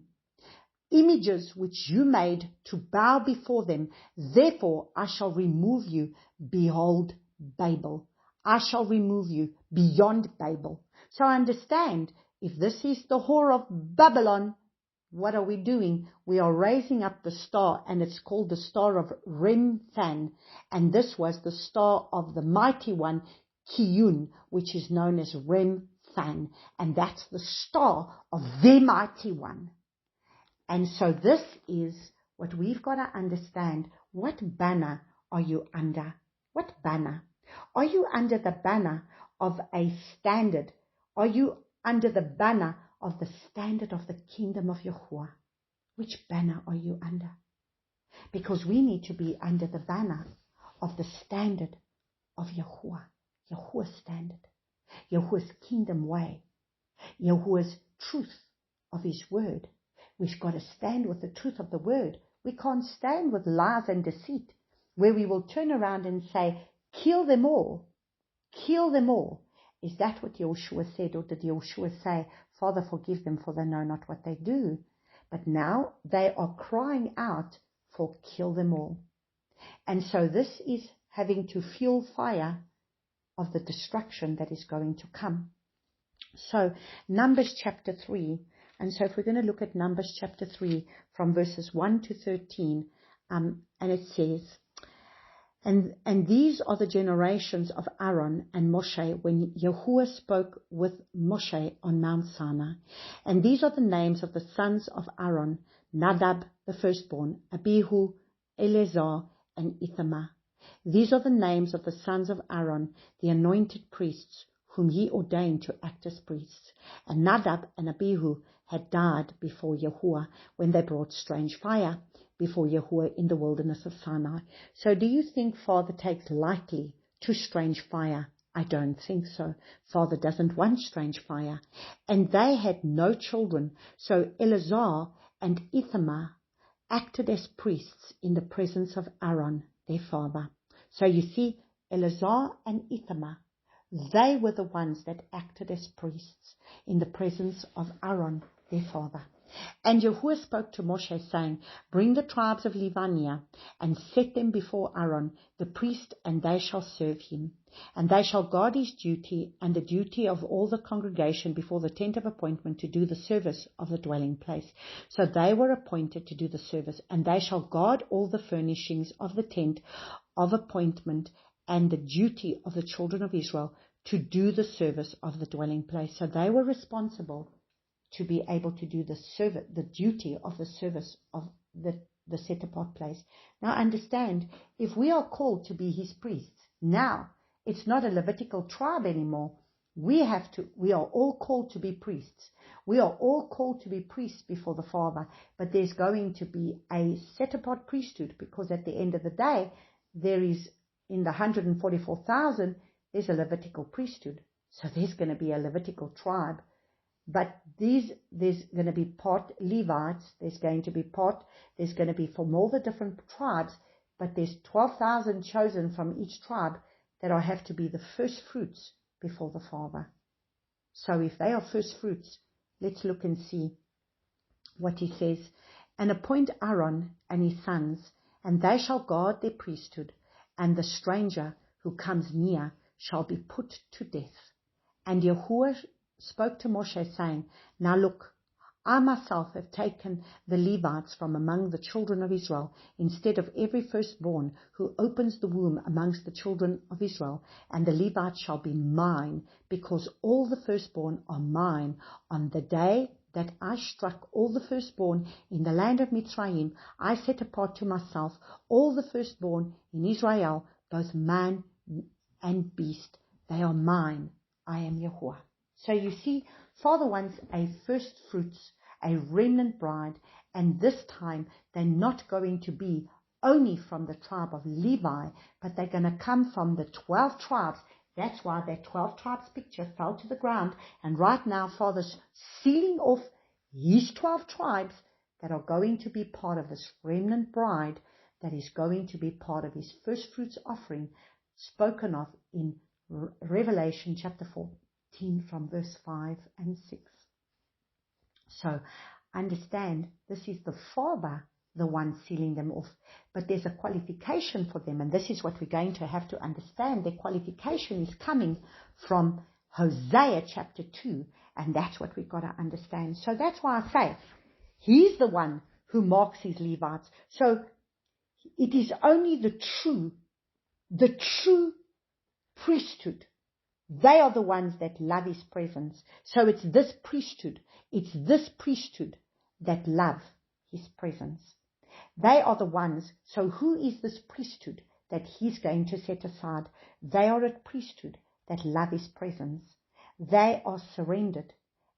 images which you made to bow before them. Therefore I shall remove you. Behold, Babel. I shall remove you beyond Babel. So I understand, if this is the whore of Babylon, what are we doing? We are raising up the star, and it's called the star of Remphan. And this was the star of the mighty one, Kiyun, which is known as Remphan. And that's the star of the mighty one. And so this is what we've got to understand. What banner are you under? What banner? Are you under the banner of a standard? Are you under the banner of the standard of the kingdom of Yahuwah? Which banner are you under? Because we need to be under the banner of the standard of Yahuwah. Yahuwah's standard. Yahuwah's kingdom way. Yahuwah's truth of his word. We've got to stand with the truth of the word. We can't stand with lies and deceit, where we will turn around and say, kill them all. Kill them all. Is that what Yahushua said? Or did Yahushua say, Father, forgive them, for they know not what they do? But now they are crying out for kill them all. And so this is having to fuel fire of the destruction that is going to come. So Numbers chapter 3. And so if we're going to look at Numbers chapter 3 from verses 1 to 13, and it says, And these are the generations of Aaron and Moshe when Yahuwah spoke with Moshe on Mount Sinai. And these are the names of the sons of Aaron: Nadab, the firstborn, Abihu, Eleazar, and Ithamar. These are the names of the sons of Aaron, the anointed priests, whom he ordained to act as priests. And Nadab and Abihu had died before Yahuwah when they brought strange fire before Yahuwah in the wilderness of Sinai. So do you think Father takes lightly to strange fire? I don't think so. Father doesn't want strange fire. And they had no children. So Eleazar and Ithamar acted as priests in the presence of Aaron, their father. So you see, Eleazar and Ithamar, they were the ones that acted as priests in the presence of Aaron, their father. And Yahuwah spoke to Moshe, saying, Bring the tribes of Levi near, and set them before Aaron, the priest, and they shall serve him. And they shall guard his duty, and the duty of all the congregation before the tent of appointment, to do the service of the dwelling place. So they were appointed to do the service, and they shall guard all the furnishings of the tent of appointment, and the duty of the children of Israel to do the service of the dwelling place. So they were responsible to be able to do the service, the duty of the service of the set apart place. Now understand, if we are called to be his priests, now it's not a Levitical tribe anymore. We are all called to be priests. We are all called to be priests before the Father, but there's going to be a set apart priesthood, because at the end of the day, there is, in the 144,000, there's a Levitical priesthood. So there's going to be a Levitical tribe. But there's going to be part Levites, there's going to be from all the different tribes, but there's 12,000 chosen from each tribe that have to be the first fruits before the Father. So if they are first fruits, let's look and see what he says. And appoint Aaron and his sons, and they shall guard their priesthood, and the stranger who comes near shall be put to death. And Yahuwah spoke to Moshe, saying, Now look, I myself have taken the Levites from among the children of Israel, instead of every firstborn who opens the womb amongst the children of Israel, and the Levites shall be mine, because all the firstborn are mine. On the day that I struck all the firstborn in the land of Mitzrayim, I set apart to myself all the firstborn in Israel, both man and beast. They are mine. I am Yahuwah. So you see, Father wants a first fruits, a remnant bride, and this time they're not going to be only from the tribe of Levi, but they're going to come from the 12 tribes. That's why that 12 tribes picture fell to the ground, and right now Father's sealing off his 12 tribes that are going to be part of this remnant bride, that is going to be part of his first fruits offering, spoken of in Revelation chapter 14 from verse 5 and 6. So understand, this is the Father, the one sealing them off. But there's a qualification for them, and this is what we're going to have to understand. Their qualification is coming from Hosea chapter 2, and that's what we've got to understand. So that's why I say, he's the one who marks his Levites. So it is only the true priesthood. They are the ones that love his presence. So it's this priesthood that love his presence. They are the ones. So who is this priesthood that he's going to set aside? They are a priesthood that love his presence. They are surrendered,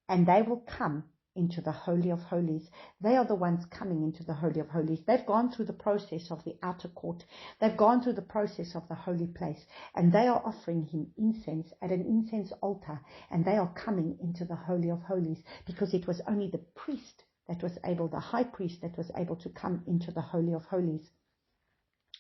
and they will come into the Holy of Holies. They are the ones coming into the Holy of Holies. They've gone through the process of the outer court. They've gone through the process of the holy place, and they are offering him incense at an incense altar, and they are coming into the Holy of Holies, because it was only the priest that was able, the high priest that was able to come into the Holy of Holies.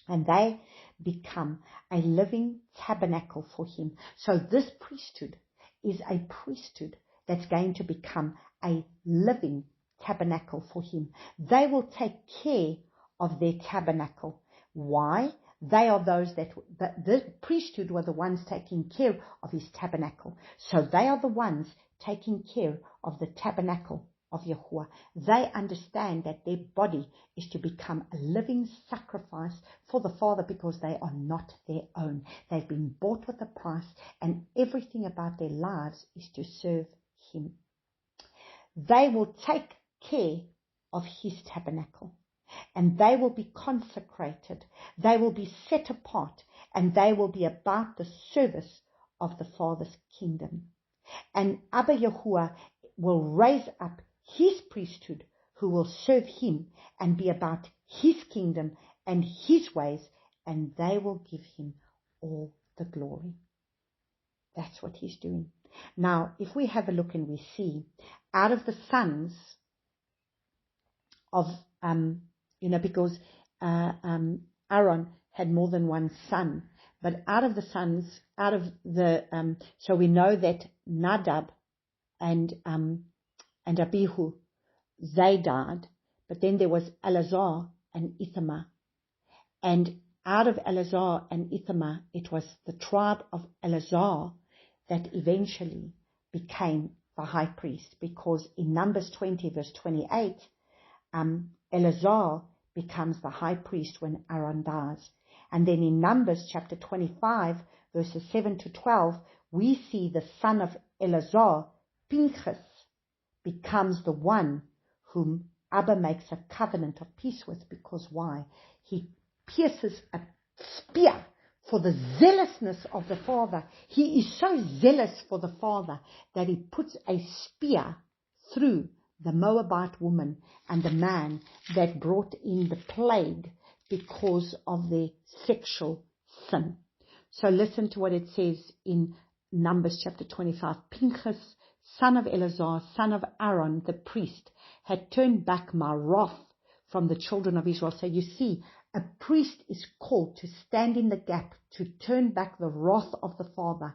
And they become a living tabernacle for him. So this priesthood is a priesthood that's going to become a living tabernacle for him. They will take care of their tabernacle. Why? They are those the priesthood were the ones taking care of his tabernacle. So they are the ones taking care of the tabernacle of Yahuwah. They understand that their body is to become a living sacrifice for the Father, because they are not their own. They've been bought with a price, and everything about their lives is to serve him. They will take care of his tabernacle, and they will be consecrated. They will be set apart, and they will be about the service of the Father's kingdom. And Abba Yahuwah will raise up his priesthood, who will serve him and be about his kingdom and his ways, and they will give him all the glory. That's what he's doing. Now, if we have a look and we see, out of the sons of, because Aaron had more than one son, but out of the sons, so we know that Nadab and Abihu, they died, but then there was Eleazar and Ithamar. And out of Eleazar and Ithamar, it was the tribe of Eleazar that eventually became the high priest, because in Numbers 20 verse 28, Eleazar becomes the high priest when Aaron dies. And then in Numbers chapter 25 verses 7 to 12, we see the son of Eleazar, Pinchas, becomes the one whom Abba makes a covenant of peace with. Because why? He pierces a spear for the zealousness of the Father. He is so zealous for the Father that he puts a spear through the Moabite woman and the man that brought in the plague because of their sexual sin. So listen to what it says in Numbers chapter 25. Pinchas, son of Eleazar, son of Aaron, the priest, had turned back my wrath from the children of Israel. So you see, a priest is called to stand in the gap, to turn back the wrath of the Father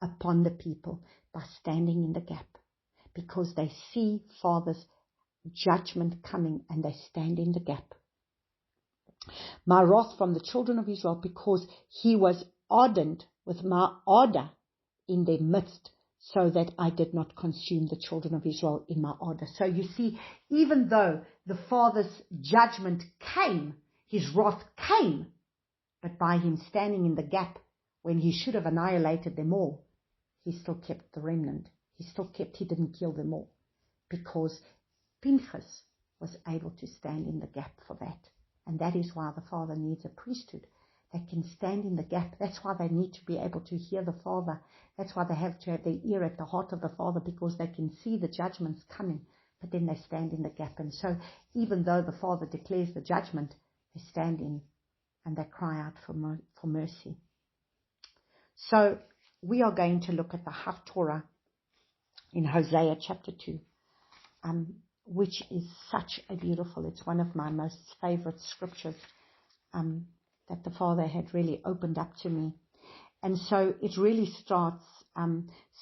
upon the people by standing in the gap, because they see Father's judgment coming and they stand in the gap. My wrath from the children of Israel, because he was ardent with my ardor in their midst, so that I did not consume the children of Israel in my ardor. So you see, even though the Father's judgment came, his wrath came, but by him standing in the gap when he should have annihilated them all, he still kept the remnant. He didn't kill them all, because Pinchas was able to stand in the gap for that. And that is why the Father needs a priesthood that can stand in the gap. That's why they need to be able to hear the Father. That's why they have to have their ear at the heart of the Father, because they can see the judgments coming, but then they stand in the gap. And so even though the Father declares the judgment, they stand in and they cry out for mercy. So we are going to look at the Haftorah in Hosea chapter 2, which is such a beautiful, it's one of my most favorite scriptures that the Father had really opened up to me. And so it really starts,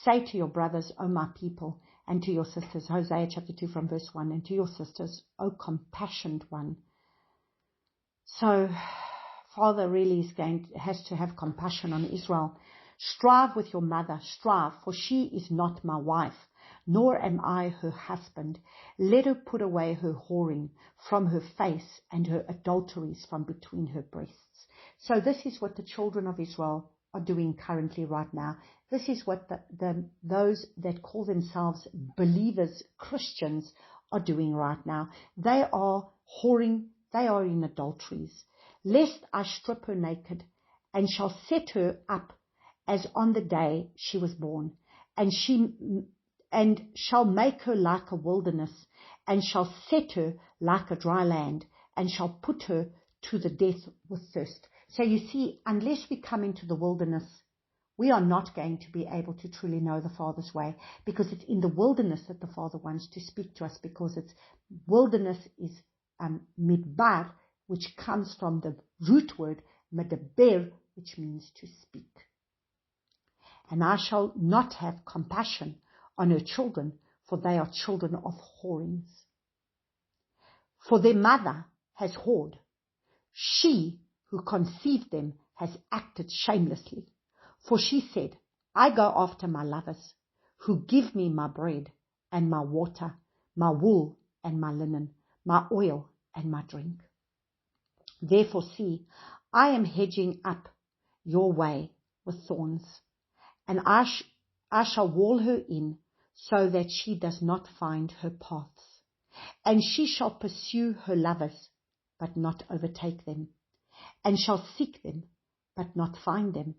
say to your brothers, O my people, and to your sisters, Hosea chapter 2 from verse 1, and to your sisters, O compassionate one. So Father really has to have compassion on Israel. Strive with your mother, strive, for she is not my wife, nor am I her husband. Let her put away her whoring from her face and her adulteries from between her breasts. So this is what the children of Israel are doing currently right now. This is what those that call themselves believers, Christians, are doing right now. They are whoring, they are in adulteries. Lest I strip her naked, and shall set her up as on the day she was born, and shall make her like a wilderness, and shall set her like a dry land, and shall put her to the death with thirst. So you see, unless we come into the wilderness, we are not going to be able to truly know the Father's way, because it's in the wilderness that the Father wants to speak to us, because wilderness is Bmidbar, which comes from the root word Medaber, which means to speak. And I shall not have compassion on her children, for they are children of whorings. For their mother has whored. She who conceived them has acted shamelessly. For she said, I go after my lovers, who give me my bread and my water, my wool and my linen, my oil and my drink. Therefore see, I am hedging up your way with thorns, and I shall wall her in, so that she does not find her paths. And she shall pursue her lovers, but not overtake them, and shall seek them, but not find them.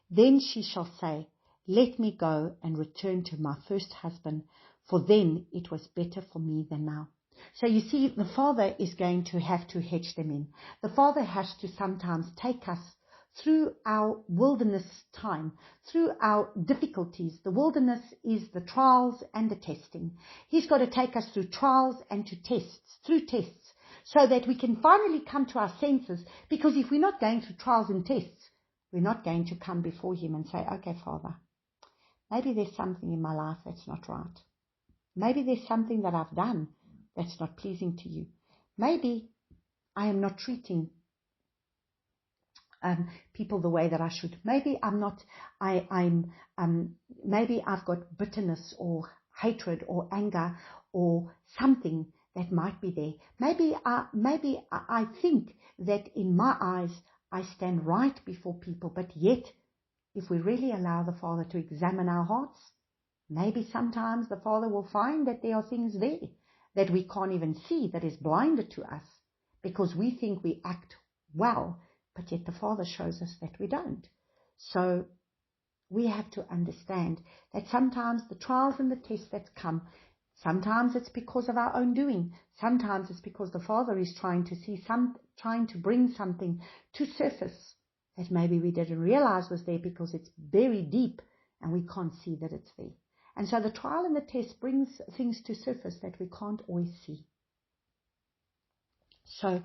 Then she shall say, let me go and return to my first husband, for then it was better for me than now. So you see, the Father is going to have to hedge them in. The Father has to sometimes take us through our wilderness time, through our difficulties. The wilderness is the trials and the testing. He's got to take us through trials and through tests, so that we can finally come to our senses. Because if we're not going through trials and tests, we're not going to come before Him and say, okay, Father, maybe there's something in my life that's not right. Maybe there's something that I've done that's not pleasing to you. Maybe I am not treating people the way that I should. Maybe maybe I've got bitterness or hatred or anger or something that might be there. Maybe I think that in my eyes I stand right before people, but yet if we really allow the Father to examine our hearts, maybe sometimes the Father will find that there are things there that we can't even see, that is blinded to us, because we think we act well, but yet the Father shows us that we don't. So we have to understand that sometimes the trials and the tests that come, sometimes it's because of our own doing. Sometimes it's because the Father is trying to bring something to surface that maybe we didn't realize was there, because it's very deep and we can't see that it's there. And so the trial and the test brings things to surface that we can't always see. So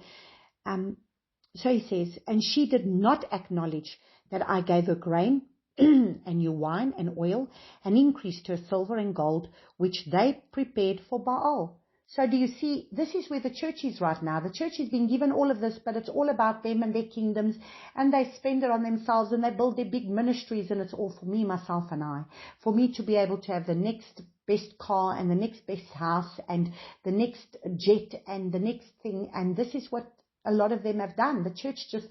he says, and she did not acknowledge that I gave her grain and new wine and oil, and increased her silver and gold, which they prepared for Baal. So do you see, this is where the church is right now. The church has been given all of this, but it's all about them and their kingdoms, and they spend it on themselves, and they build their big ministries, and it's all for me, myself, and I. For me to be able to have the next best car, and the next best house, and the next jet, and the next thing. And this is what a lot of them have done. The church just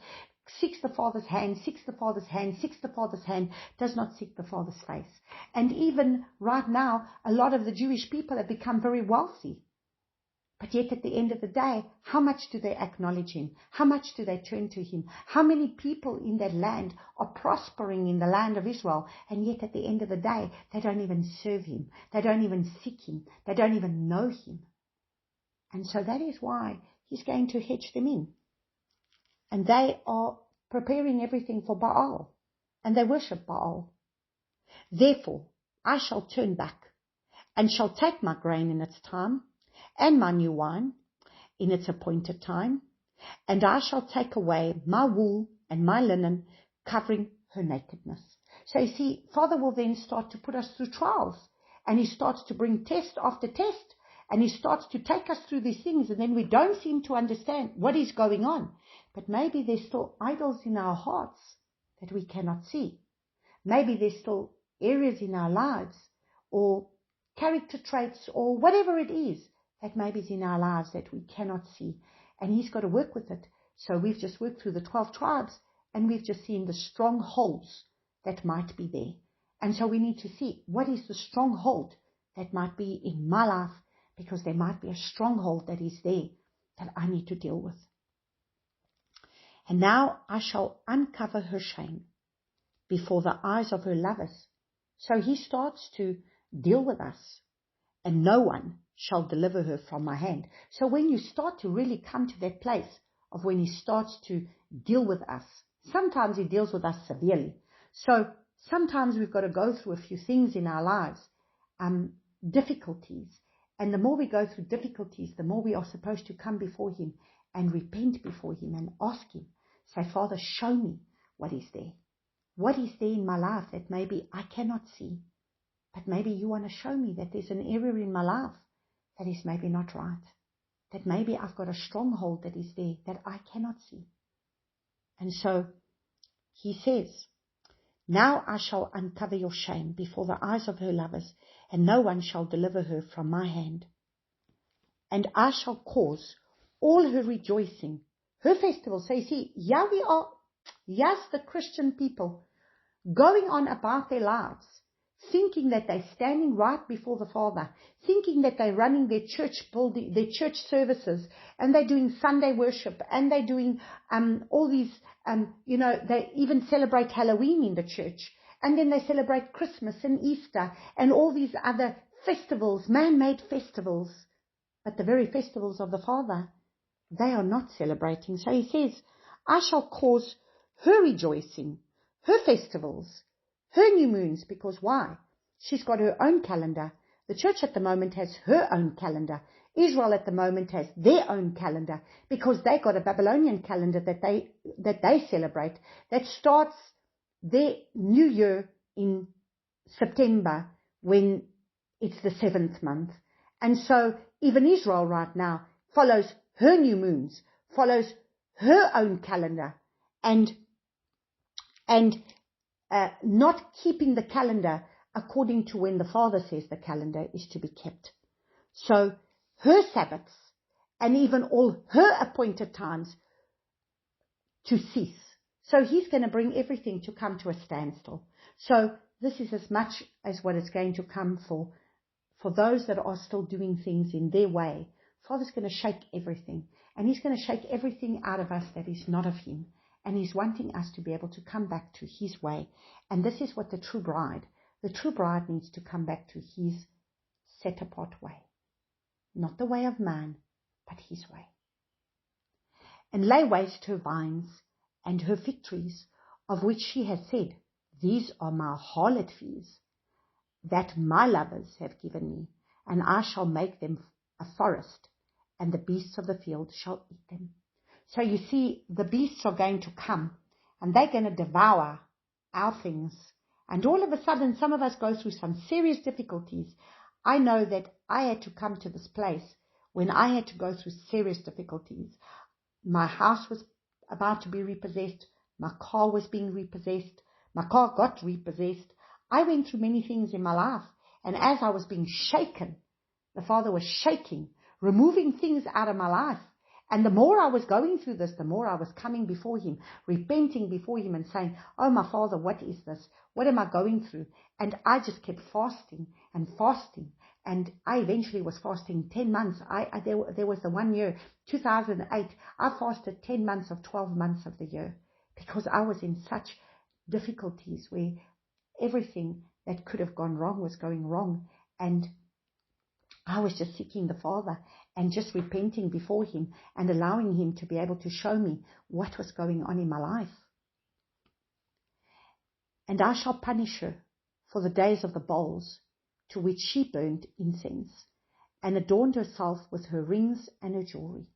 seeks the Father's hand, seeks the Father's hand, seeks the Father's hand, does not seek the Father's face. And even right now, a lot of the Jewish people have become very wealthy. But yet at the end of the day, how much do they acknowledge Him? How much do they turn to Him? How many people in that land are prospering in the land of Israel? And yet at the end of the day, they don't even serve Him. They don't even seek Him. They don't even know Him. And so that is why He's going to hedge them in. And they are preparing everything for Baal. And they worship Baal. Therefore, I shall turn back and shall take my grain in its time, and my new wine in its appointed time, and I shall take away my wool and my linen, covering her nakedness. So you see, Father will then start to put us through trials, and he starts to bring test after test, and he starts to take us through these things, and then we don't seem to understand what is going on. But maybe there's still idols in our hearts that we cannot see. Maybe there's still areas in our lives or character traits or whatever it is that maybe is in our lives that we cannot see. And he's got to work with it. So we've just worked through the 12 tribes, and we've just seen the strongholds that might be there. And so we need to see, what is the stronghold that might be in my life, because there might be a stronghold that is there that I need to deal with. And now I shall uncover her shame before the eyes of her lovers. So he starts to deal with us, and no one shall deliver her from my hand. So when you start to really come to that place of when he starts to deal with us, sometimes he deals with us severely. So sometimes we've got to go through a few things in our lives, difficulties. And the more we go through difficulties, the more we are supposed to come before him and repent before him and ask him, say, Father, show me what is there. What is there in my life that maybe I cannot see, but maybe you want to show me that there's an area in my life that is maybe not right, that maybe I've got a stronghold that is there that I cannot see. And so he says, now I shall uncover your shame before the eyes of her lovers, and no one shall deliver her from my hand. And I shall cause all her rejoicing, her festivals. So you see, here we are, yes, the Christian people, going on about their lives, thinking that they're standing right before the Father, thinking that they're running their church building, their church services, and they're doing Sunday worship, and they're doing all these, they even celebrate Halloween in the church, and then they celebrate Christmas and Easter, and all these other festivals, man-made festivals. But the very festivals of the Father, they are not celebrating. So he says, I shall cause her rejoicing, her festivals, her new moons, because why? She's got her own calendar. The church at the moment has her own calendar. Israel at the moment has their own calendar, because they got a Babylonian calendar that they celebrate, that starts their new year in September, when it's the 7th month. And so even Israel right now follows her new moons, follows her own calendar, and not keeping the calendar according to when the Father says the calendar is to be kept. So her Sabbaths and even all her appointed times to cease. So he's going to bring everything to come to a standstill. So this is as much as what it's going to come for those that are still doing things in their way. Father's going to shake everything, and he's going to shake everything out of us that is not of him. And he's wanting us to be able to come back to his way. And this is what the true bride needs to come back to, his set apart way. Not the way of man, but his way. And lay waste her vines and her fig trees, of which she has said, these are my harlot fees, that my lovers have given me, and I shall make them a forest, and the beasts of the field shall eat them. So you see, the beasts are going to come, and they're going to devour our things. And all of a sudden, some of us go through some serious difficulties. I know that I had to come to this place when I had to go through serious difficulties. My house was about to be repossessed. My car was being repossessed. My car got repossessed. I went through many things in my life. And as I was being shaken, the Father was shaking, removing things out of my life. And the more I was going through this, the more I was coming before him, repenting before him and saying, oh, my Father, what is this? What am I going through? And I just kept fasting and fasting. And I eventually was fasting 10 months. There was the 1 year, 2008, I fasted 10 months of 12 months of the year, because I was in such difficulties where everything that could have gone wrong was going wrong. And I was just seeking the Father and just repenting before him and allowing him to be able to show me what was going on in my life. And I shall punish her for the days of the bowls to which she burned incense and adorned herself with her rings and her jewelry,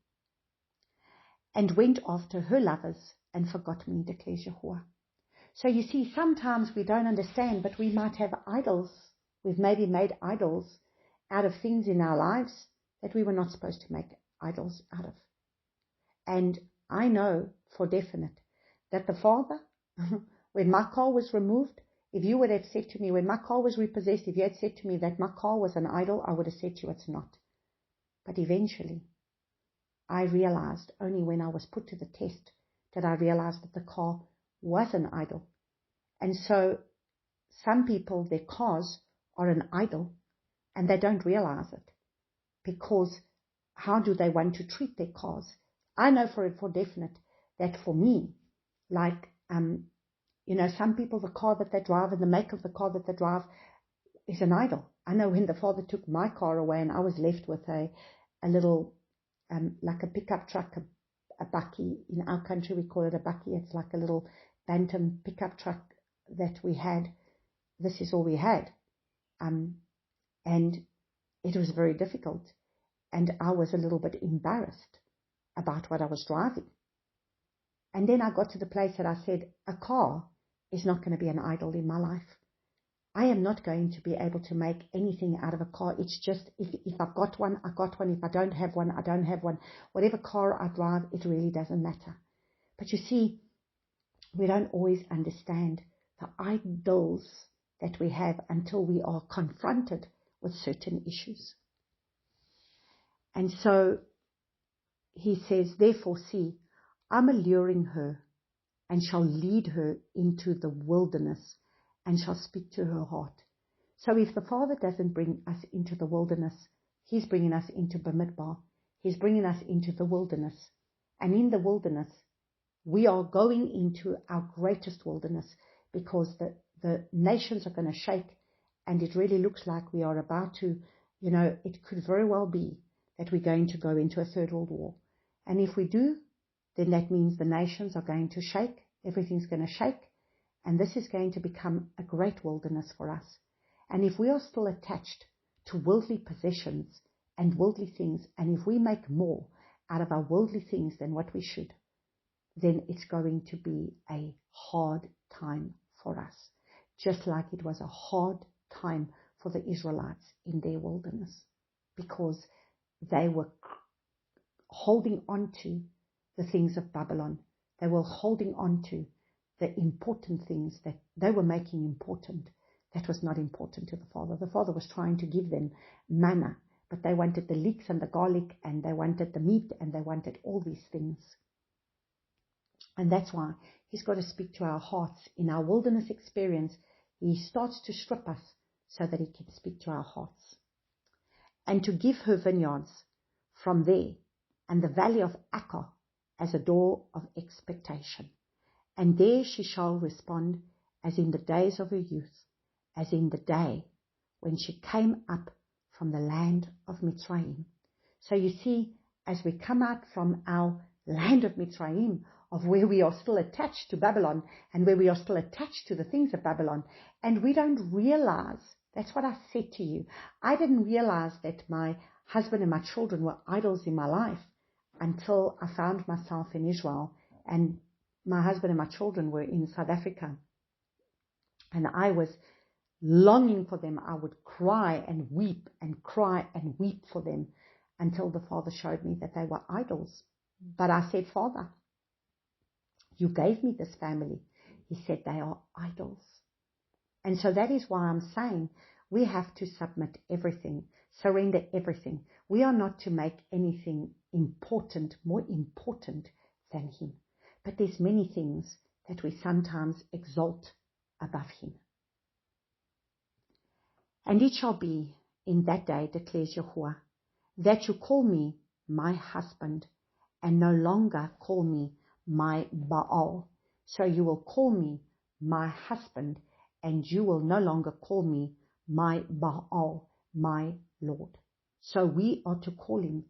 and went after her lovers and forgot me, declares Yahuwah. So you see, sometimes we don't understand, but we might have idols. We've maybe made idols out of things in our lives that we were not supposed to make idols out of. And I know for definite that the Father, when my car was removed, if you would have said to me, when my car was repossessed, if you had said to me that my car was an idol, I would have said to you, it's not. But eventually, I realized only when I was put to the test that I realized that the car was an idol. And so some people, their cars are an idol and they don't realize it, because how do they want to treat their cars? I know for definite that for me, like, some people, the car that they drive and the make of the car that they drive is an idol. I know when the Father took my car away and I was left with a little, like a pickup truck, a bakkie. In our country, we call it a bakkie. It's like a little bantam pickup truck that we had. This is all we had. And it was very difficult. And I was a little bit embarrassed about what I was driving. And then I got to the place that I said, a car is not going to be an idol in my life. I am not going to be able to make anything out of a car. It's just, if I've got one, I got one. If I don't have one, I don't have one. Whatever car I drive, it really doesn't matter. But you see, we don't always understand the idols that we have until we are confronted with certain issues. And so he says, therefore, see, I'm alluring her and shall lead her into the wilderness and shall speak to her heart. So if the Father doesn't bring us into the wilderness, he's bringing us into Bmidbar. He's bringing us into the wilderness. And in the wilderness, we are going into our greatest wilderness, because the nations are going to shake, and it really looks like we are about to, it could very well be that we're going to go into a third world war. And if we do, then that means the nations are going to shake, everything's going to shake, and this is going to become a great wilderness for us. And if we are still attached to worldly possessions and worldly things, and if we make more out of our worldly things than what we should, then it's going to be a hard time for us, just like it was a hard time for the Israelites in their wilderness, because they were holding on to the things of Babylon. They were holding on to the important things that they were making important. That was not important to the Father. The Father was trying to give them manna, but they wanted the leeks and the garlic, and they wanted the meat, and they wanted all these things. And that's why he's got to speak to our hearts. In our wilderness experience, he starts to strip us so that he can speak to our hearts. And to give her vineyards from there, and the valley of Acca as a door of expectation. And there she shall respond as in the days of her youth, as in the day when she came up from the land of Mitzrayim. So you see, as we come out from our land of Mitzrayim, of where we are still attached to Babylon, and where we are still attached to the things of Babylon, and we don't realize, that's what I said to you, I didn't realize that my husband and my children were idols in my life until I found myself in Israel, and my husband and my children were in South Africa, and I was longing for them. I would cry and weep and cry and weep for them until the Father showed me that they were idols. But I said, Father, you gave me this family. He said, they are idols. And so that is why I'm saying we have to submit everything, surrender everything. We are not to make anything important, more important than him. But there's many things that we sometimes exalt above him. And it shall be in that day, declares Yahuwah, that you call me my husband, and no longer call me my Baal. So you will call me my husband, and you will no longer call me my Baal, my Lord. So we are to call him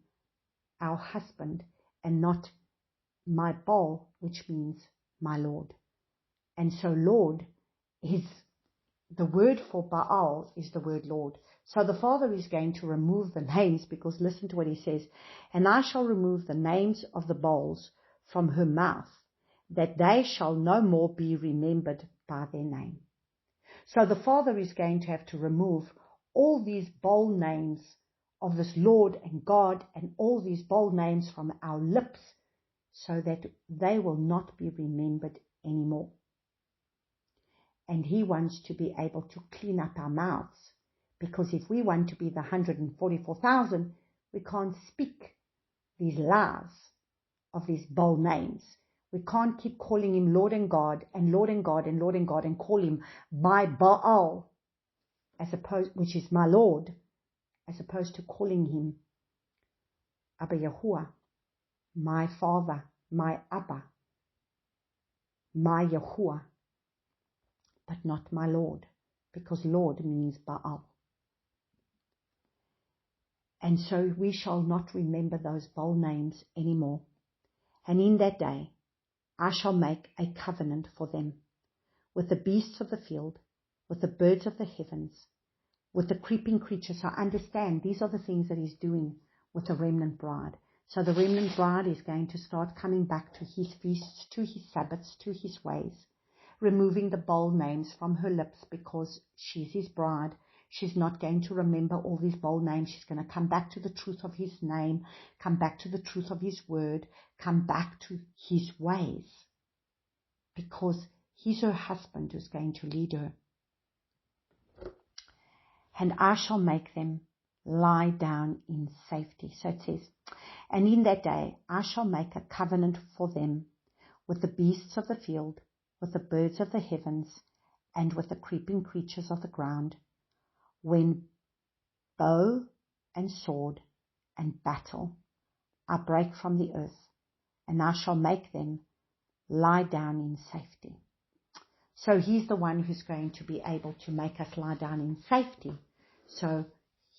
our husband, and not my Baal, which means my Lord. And so Lord is, the word for Baal is the word Lord. So the Father is going to remove the names, because listen to what he says, and I shall remove the names of the Baals from her mouth, that they shall no more be remembered by their name. So the Father is going to have to remove all these bold names of this Lord and God and all these bold names from our lips so that they will not be remembered anymore. And He wants to be able to clean up our mouths, because if we want to be the 144,000, we can't speak these lies of these bold names. We can't keep calling Him Lord and God and Lord and God and Lord and God and call Him my Baal, which is my Lord, as opposed to calling Him Abba Yahuwah, my Father, my Abba, my Yahuwah, but not my Lord, because Lord means Baal. And so we shall not remember those bold names anymore. And in that day I shall make a covenant for them with the beasts of the field, with the birds of the heavens, with the creeping creatures. So understand, these are the things that He's doing with the remnant bride. So the remnant bride is going to start coming back to His feasts, to His Sabbaths, to His ways, removing the bold names from her lips, because she's His bride. She's not going to remember all these bold names. She's going to come back to the truth of His name, come back to the truth of His word, come back to His ways, because He's her husband who's going to lead her. And I shall make them lie down in safety. So it says, and in that day I shall make a covenant for them with the beasts of the field, with the birds of the heavens, and with the creeping creatures of the ground, when bow and sword and battle I break from the earth, and I shall make them lie down in safety. So He's the one who's going to be able to make us lie down in safety. So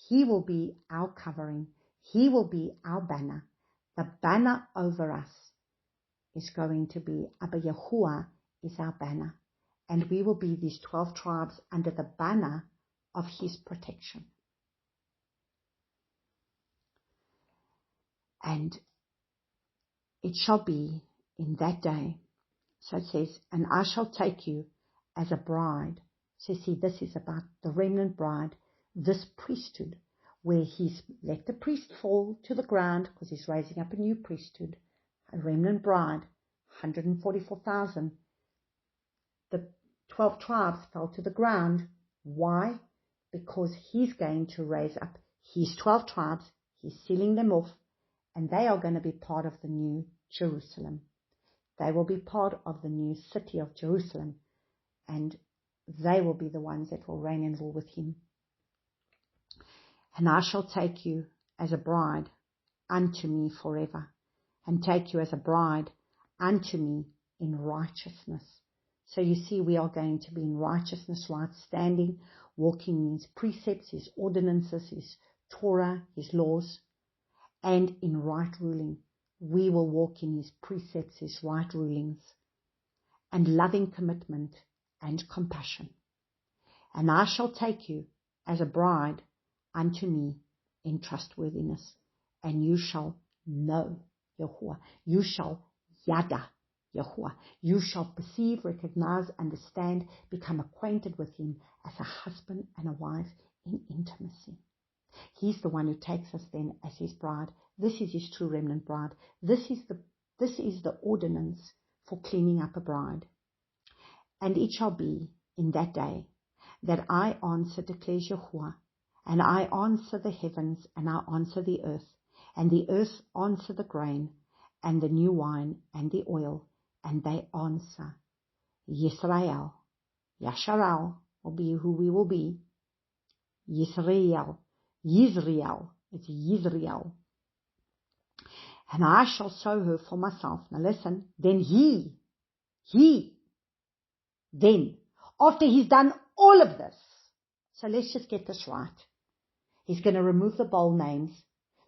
He will be our covering. He will be our banner. The banner over us is going to be Abba Yahuwah is our banner. And we will be these 12 tribes under the banner of His protection. And it shall be in that day. So it says, and I shall take you as a bride. So see, this is about the remnant bride, this priesthood, where He's let the priest fall to the ground because He's raising up a new priesthood, a remnant bride, 144,000. The 12 tribes fell to the ground. Why? Because He's going to raise up His 12 tribes. He's sealing them off, and they are going to be part of the new Jerusalem. They will be part of the new city of Jerusalem, and they will be the ones that will reign and rule with Him. And I shall take you as a bride unto me forever, and take you as a bride unto me in righteousness. So you see, we are going to be in righteousness, right standing, walking in His precepts, His ordinances, His Torah, His laws, and in right ruling. We will walk in His precepts, His right rulings, and loving commitment and compassion. And I shall take you as a bride unto me in trustworthiness, and you shall know Yahuwah. You shall yada Yahuwah. You shall perceive, recognize, understand, become acquainted with Him as a husband and a wife in intimacy. He's the one who takes us then as His bride. This is His true remnant bride. This is the ordinance for cleaning up a bride. And it shall be in that day that I answer, declares Yahuwah, and I answer the heavens, and I answer the earth, and the earth answer the grain, and the new wine, and the oil, and they answer Yisrael. Yasharal will be who we will be. Yisrael. Yisrael. It's Yisrael. And I shall sow her for myself. Now listen, then then, after He's done all of this, so let's just get this right. He's going to remove the bold names.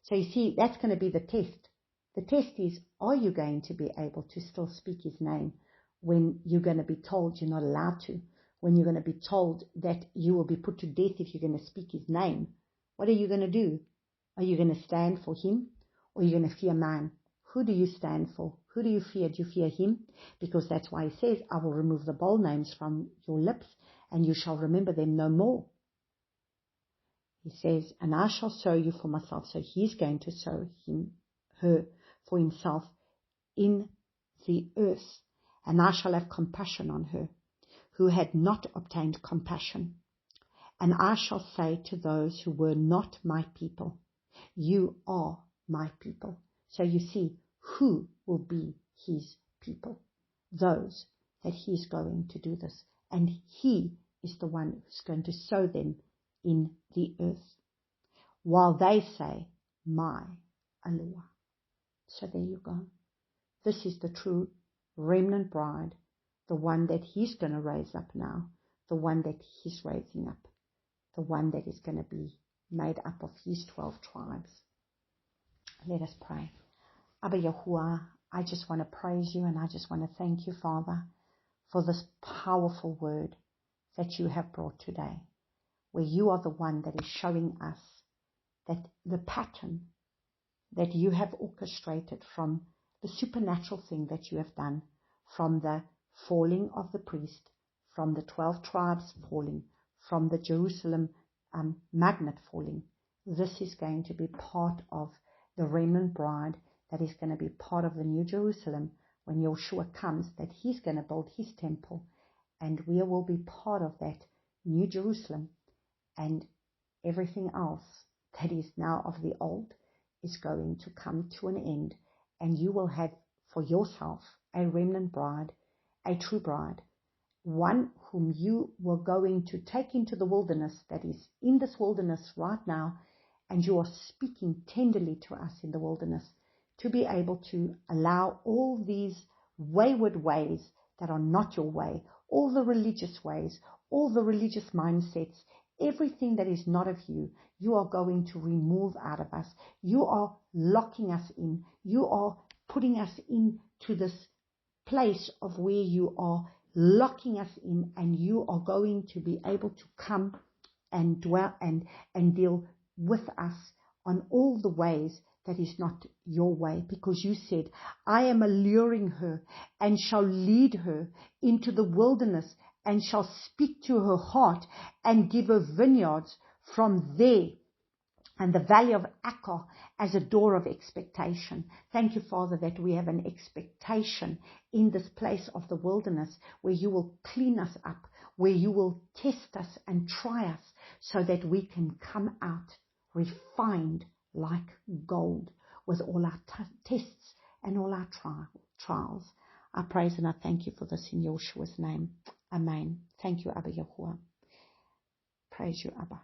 So you see, that's going to be the test. The test is, are you going to be able to still speak His name when you're going to be told you're not allowed to? When you're going to be told that you will be put to death if you're going to speak His name? What are you going to do? Are you going to stand for Him, or are you going to fear man? Who do you stand for? Who do you fear? Do you fear him? Because that's why he says, I will remove the bold names from your lips, and you shall remember them no more. He says, and I shall sow you for myself. So he's going to sow her for himself in the earth. And I shall have compassion on her, who had not obtained compassion. And I shall say to those who were not my people, you are my people. So you see, who will be his people? Those that he's going to do this. And he is the one who's going to sow them in the earth, while they say, my Alua. So there you go. This is the true remnant bride, the one that he's going to raise up now, the one that he's raising up, the one that is going to be made up of his 12 tribes. Let us pray. Abba Yahuwah, I just want to praise you, and I just want to thank you, Father, for this powerful word that you have brought today, where you are the one that is showing us that the pattern that you have orchestrated from the supernatural thing that you have done, from the falling of the priest, from the 12 tribes falling, from the Jerusalem magnet falling. This is going to be part of the remnant bride, that is going to be part of the New Jerusalem when Yeshua comes, that he's going to build his temple, and we will be part of that New Jerusalem, and everything else that is now of the old is going to come to an end, and you will have for yourself a remnant bride, a true bride, one whom you were going to take into the wilderness, that is in this wilderness right now, and you are speaking tenderly to us in the wilderness, to be able to allow all these wayward ways that are not your way, all the religious ways, all the religious mindsets, everything that is not of you, you are going to remove out of us. You are locking us in. You are putting us into this place of where you are locking us in, and you are going to be able to come and dwell and deal with us on all the ways that is not your way, because you said, I am alluring her and shall lead her into the wilderness and shall speak to her heart and give her vineyards from there, and the valley of Achor as a door of expectation. Thank you, Father, that we have an expectation in this place of the wilderness, where you will clean us up, where you will test us and try us, so that we can come out refined like gold, with all our tests and all our trials. I praise and I thank you for this in Yeshua's name. Amen. Thank you, Abba Yahuwah. Praise you, Abba.